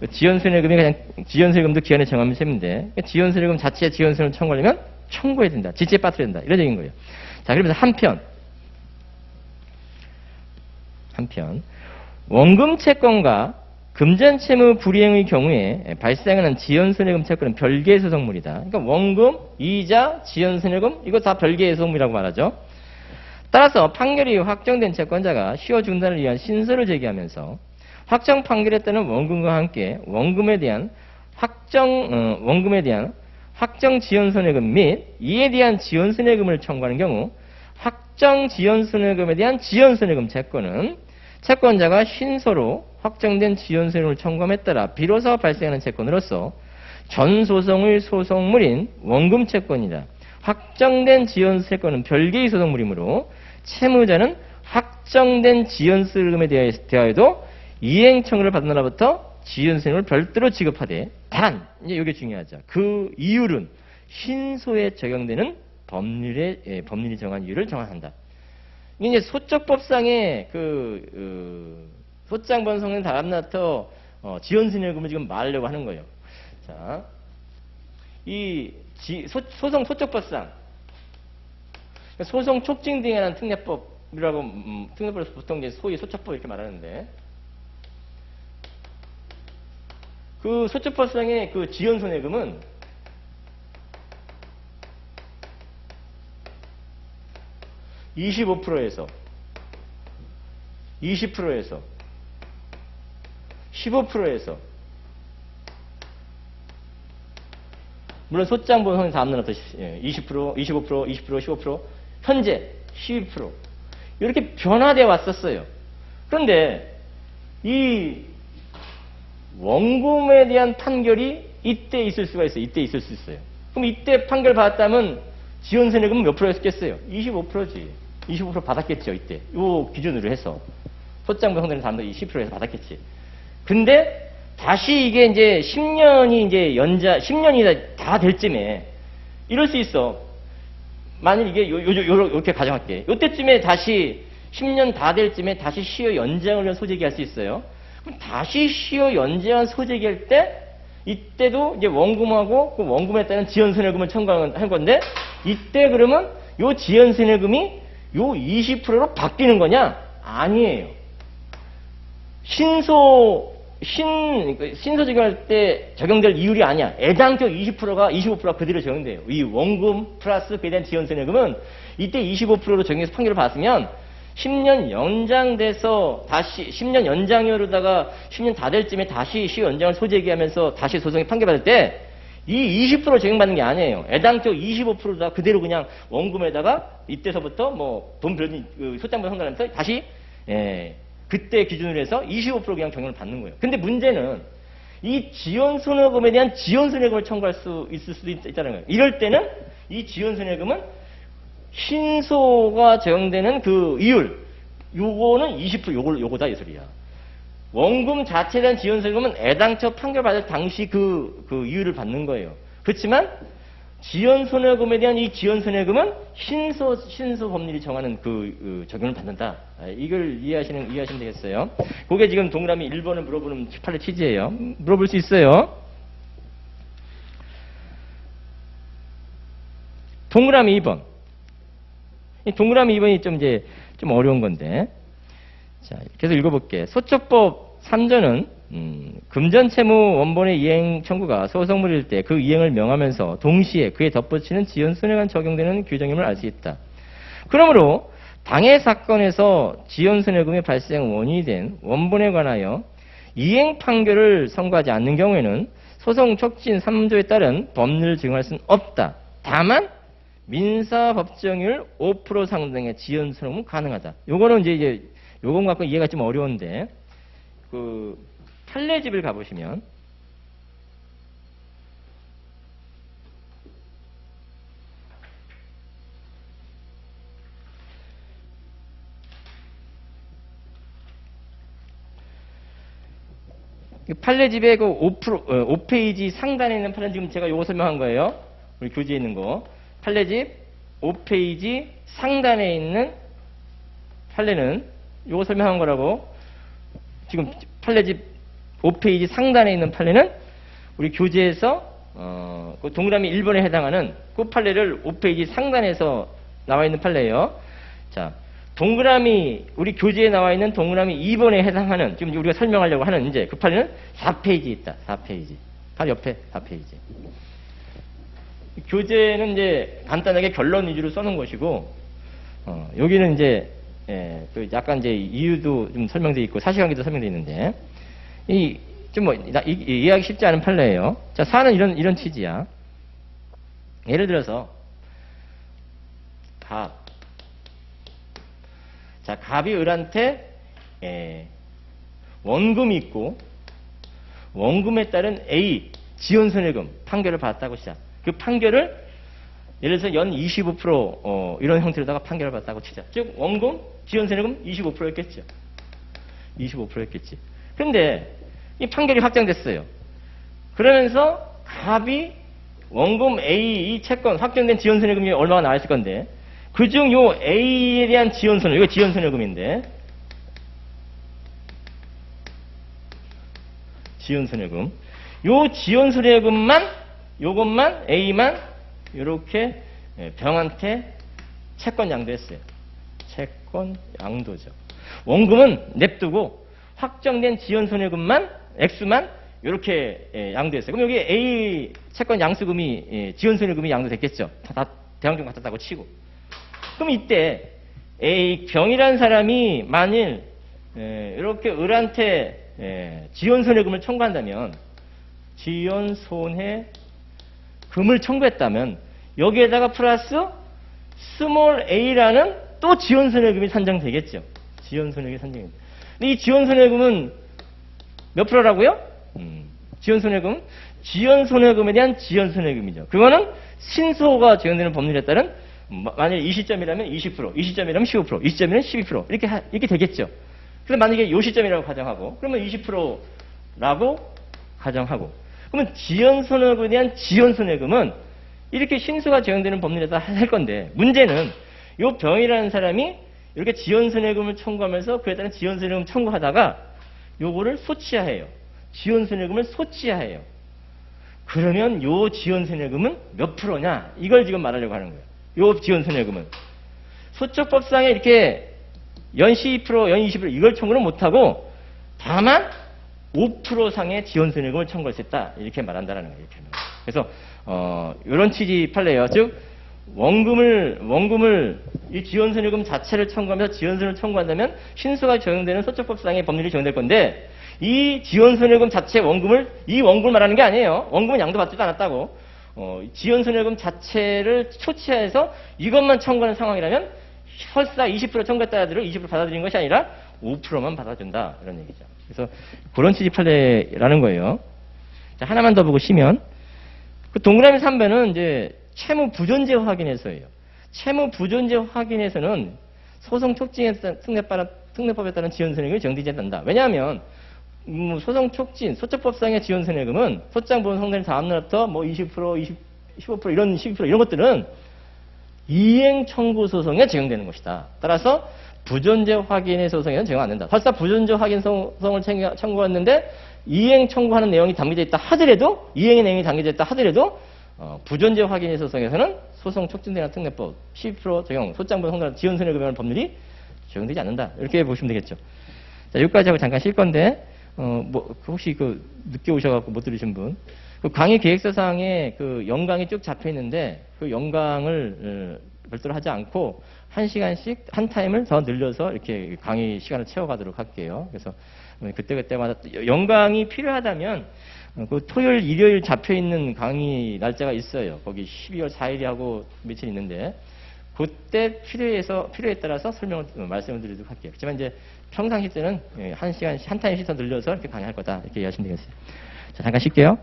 [SPEAKER 1] 지연손해금이 그냥 지연손해금도 기한에 정하면 셈인데 지연손해금 자체에 지연손해금을 청구하려면 청구해야 된다. 지체에 빠뜨려야 된다. 이런 얘기인 거예요. 자, 그러면서 한편 원금 채권과 금전채무 불이행의 경우에 발생하는 지연손해금 채권은 별개의 소송물이다. 그러니까 원금, 이자, 지연손해금 이거 다 별개의 소송물이라고 말하죠. 따라서 판결이 확정된 채권자가 시효 중단을 위한 신서를 제기하면서 확정 판결에 따른 원금과 함께 원금에 대한 확정 지연손해금 및 이에 대한 지연손해금을 청구하는 경우 확정 지연손해금에 대한 지연손해금 채권은 채권자가 신서로 확정된 지연손해금을 청구함에 따라 비로소 발생하는 채권으로서 전 소송의 소송물인 원금 채권이다. 확정된 지연손해금은 별개의 소송물이므로 채무자는 확정된 지연손해금에 대하여도 이행청구를 받은 날로부터 지연손해금을 별도로 지급하되 단 이제 이게 중요하죠. 그 이율은 신소에 적용되는 법률이 정한 이율을 정한다. 이게 이제 소적법상의 소장 번성은 다람나터 지연손해금을 지금 말하려고 하는 거예요. 자, 이 소송 소적법상 소송 촉진 등에 관한 특례법이라고 특례법에서 보통 이제 소위 소적법 이렇게 말하는데 그 소적법상의 그 지연손해금은 25%에서 20%에서 15%에서 물론 소장본 성인 다 합쳐서 20%, 25%, 20%, 15% 현재 12% 이렇게 변화되어 왔었어요. 그런데 이 원금에 대한 판결이 이때 있을 수가 있어요. 이때 있을 수 있어요. 그럼 이때 판결 받았다면 지연세액은 몇 프로였겠어요? 25%지. 25% 받았겠죠, 이때. 요 기준으로 해서. 소장부 형들은 다음도 10%에서 받았겠지. 근데 다시 이게 이제 10년이 이제 10년이 다 될 쯤에 이럴 수 있어. 만일 이게 요렇게 가정할게. 요때쯤에 다시 10년 다 될 쯤에 다시 시효 연장을 위한 소재기할 수 있어요. 그럼 다시 시효 연장 소재기할 때 이때도 이제 원금하고 그 원금에 따른 지연손해금을 청구한 건데 이때 그러면 요 지연손해금이 요 20%로 바뀌는 거냐? 아니에요. 신소적용할 때 적용될 이율이 아니야. 애당초 25%가 그대로 적용돼요. 이 원금 플러스 그에 대한 지연손해금은 이때 25%로 적용해서 판결을 받았으면 10년 연장돼서 다시 10년 연장료로다가 10년 다 될 쯤에 다시 시효 연장을 소재기하면서 다시 소송에 판결받을 때 이 20% 적용받는 게 아니에요. 애당초 25%다 그대로 그냥 원금에다가 이때서부터 뭐 돈 별로 소장본 상관하면서 다시 그때 기준으로 해서 25% 그냥 적용을 받는 거예요. 근데 문제는 이 지연손해금에 대한 지연손해금을 청구할 수 있을 수도 있다는 거예요. 이럴 때는 이 지연손해금은 신소가 적용되는 그 이율, 요거는 20% 요거다 이 소리야. 원금 자체에 대한 지연손해금은 애당초 판결받을 당시 그 이율을 받는 거예요. 그렇지만 지연손해금에 대한 이 지연손해금은 신소 법률이 정하는 그 적용을 받는다. 이걸 이해하시면 되겠어요. 그게 지금 동그라미 1번을 물어보는 판례 취지예요. 물어볼 수 있어요. 동그라미 2번. 이 동그라미 2번이 좀 어려운 건데. 자, 계속 읽어볼게. 소처법 3조는 금전채무 원본의 이행 청구가 소송물일 때 그 이행을 명하면서 동시에 그에 덧붙이는 지연손해가 적용되는 규정임을 알 수 있다. 그러므로 당해 사건에서 지연손해금의 발생 원인이 된 원본에 관하여 이행 판결을 선고하지 않는 경우에는 소송 촉진 3조에 따른 법률을 적용할 수는 없다. 다만 민사법정률 5% 상당의 지연손해금은 가능하다. 요거는 이제 요건 갖고 이해가 좀 어려운데 그 판례집을 가보시면 판례집의 그 5페이지 상단에 있는 판례 지금 제가 요거 설명한 거예요. 우리 교재에 있는 거. 판례집 5페이지 상단에 있는 판례는 요거 설명한 거라고. 지금 판례집 5페이지 상단에 있는 판례는 우리 교재에서 그 동그라미 1번에 해당하는 그 판례를 5페이지 상단에서 나와 있는 판례예요. 자, 동그라미 우리 교재에 나와 있는 동그라미 2번에 해당하는 지금 우리가 설명하려고 하는 이제 그 판례는 4페이지 있다. 4페이지. 바로 옆에 4페이지. 교재는 이제 간단하게 결론 위주로 써놓은 것이고 여기는 이제 그 약간 이제 이유도 좀 설명되어 있고 사실관계도 설명되어 있는데 이해하기 쉽지 않은 판례예요. 자, 사는 이런 취지야. 예를 들어서 갑이 을한테 원금이 있고 원금에 따른 A 지연손해금 판결을 받았다고 시작. 그 판결을 예를 들어서 연 25% 이런 형태로다가 판결을 받았다고 치자. 즉 원금 지연손해금 25%였겠죠. 25%였겠지. 그런데 이 판결이 확정됐어요. 그러면서 갑이 원금 A 이 채권 확정된 지연손해금이 얼마가 나와 있을 건데 그중 요 A에 대한 지연손해금, 이거 지연손해금인데 지연손해금 요 지연손해금만 A만 이렇게 병한테 채권 양도했어요. 채권 양도죠. 원금은 냅두고 확정된 지연손해금만 X만 이렇게 양도했어요. 그럼 여기 A 채권 양수금이 지연손해금이 양도됐겠죠. 다 대항종 같았다고 치고. 그럼 이때 A 병이라는 사람이 만일 이렇게 을한테 지연손해금을 청구한다면 지연손해금을 청구했다면 여기에다가 플러스 스몰 a라는 또 지연손해금이 산정되겠죠. 지연손해금이 산정됩니다. 근데 이 지연손해금은 몇 프로라고요? 지연손해금은 지연손해금에 대한 지연손해금이죠. 그거는 신소가 적용되는 법률에 따른 만약 20점이라면 20%, 20점이라면 15%, 20점이라면 12% 이렇게 되겠죠. 그럼 만약에 이 시점이라고 가정하고 그러면 20%라고 가정하고 그러면 지연손해금에 대한 지연손해금은 이렇게 신수가 적용되는 법률에 따라 할 건데 문제는 이 병이라는 사람이 이렇게 지연손해금을 청구하면서 그에 따른 지연손해금 청구하다가 요거를 소치하해요. 지연손해금을 소치하해요. 그러면 요 지연손해금은 몇 프로냐? 이걸 지금 말하려고 하는 거예요. 요 지연손해금은 소처법상에 이렇게 연 12%, 연 20% 이걸 청구는 못하고 다만 5% 상의 지연손해금을 청구할 수 있다. 이렇게 말한다는 거예요. 이렇게. 그래서 이런 취지 판례예요. 즉 원금을 이 지연손해금 자체를 청구하면서 지연손해를 청구한다면 신수가 적용되는 소처법상의 법률이 적용될 건데 이 지연손해금 자체 이 원금을 말하는 게 아니에요. 원금은 양도 받지도 않았다고. 지연손해금 자체를 초치해서 이것만 청구하는 상황이라면 설사 20% 청구했다 하더라도 20% 받아들인 것이 아니라 5%만 받아준다. 이런 얘기죠. 그래서 그런 취지 판례라는 거예요. 자, 하나만 더 보고 쉬면 그 동그라미 3번은 이제 채무 부존재 확인에서예요. 채무 부존재 확인에서는 소송 촉진에 특례법에 따른 지연손해금이 적용되지 않는다. 왜냐하면 소송 촉진, 소처법상의 지연손해금은 소장 보험 성립 다음 날부터 뭐 20%, 15% 이런 12% 이런 것들은 이행 청구 소송에 적용되는 것이다. 따라서 부존재 확인의 소송에는 적용 안 된다. 설사 부존재 확인 소송을 청구했는데 이행 청구하는 내용이 담겨져 있다 하더라도 이행의 내용이 담겨져 있다 하더라도 부존재 확인의 소송에서는 소송 촉진대나 특례법 12% 적용, 소장보험 성립 지연손해금이라는 법률이 적용되지 않는다. 이렇게 보시면 되겠죠. 자, 여기까지 하고 잠깐 쉴 건데 혹시 늦게 오셔갖고 못 들으신 분, 강의 계획서상에 연강이 쭉 잡혀 있는데 그 연강을 별도로 하지 않고 1시간씩 한 타임을 더 늘려서 이렇게 강의 시간을 채워가도록 할게요. 그래서 그때마다 연강이 필요하다면 그 토요일, 일요일 잡혀 있는 강의 날짜가 있어요. 거기 12월 4일이하고 며칠 있는데 그때 필요에 따라서 말씀을 드리도록 할게요. 그렇지만 이제 평상시 때는 1시간, 한 타임씩 더 늘려서 이렇게 강의할 거다. 이렇게 이해하시면 되겠어요. 자, 잠깐 쉴게요.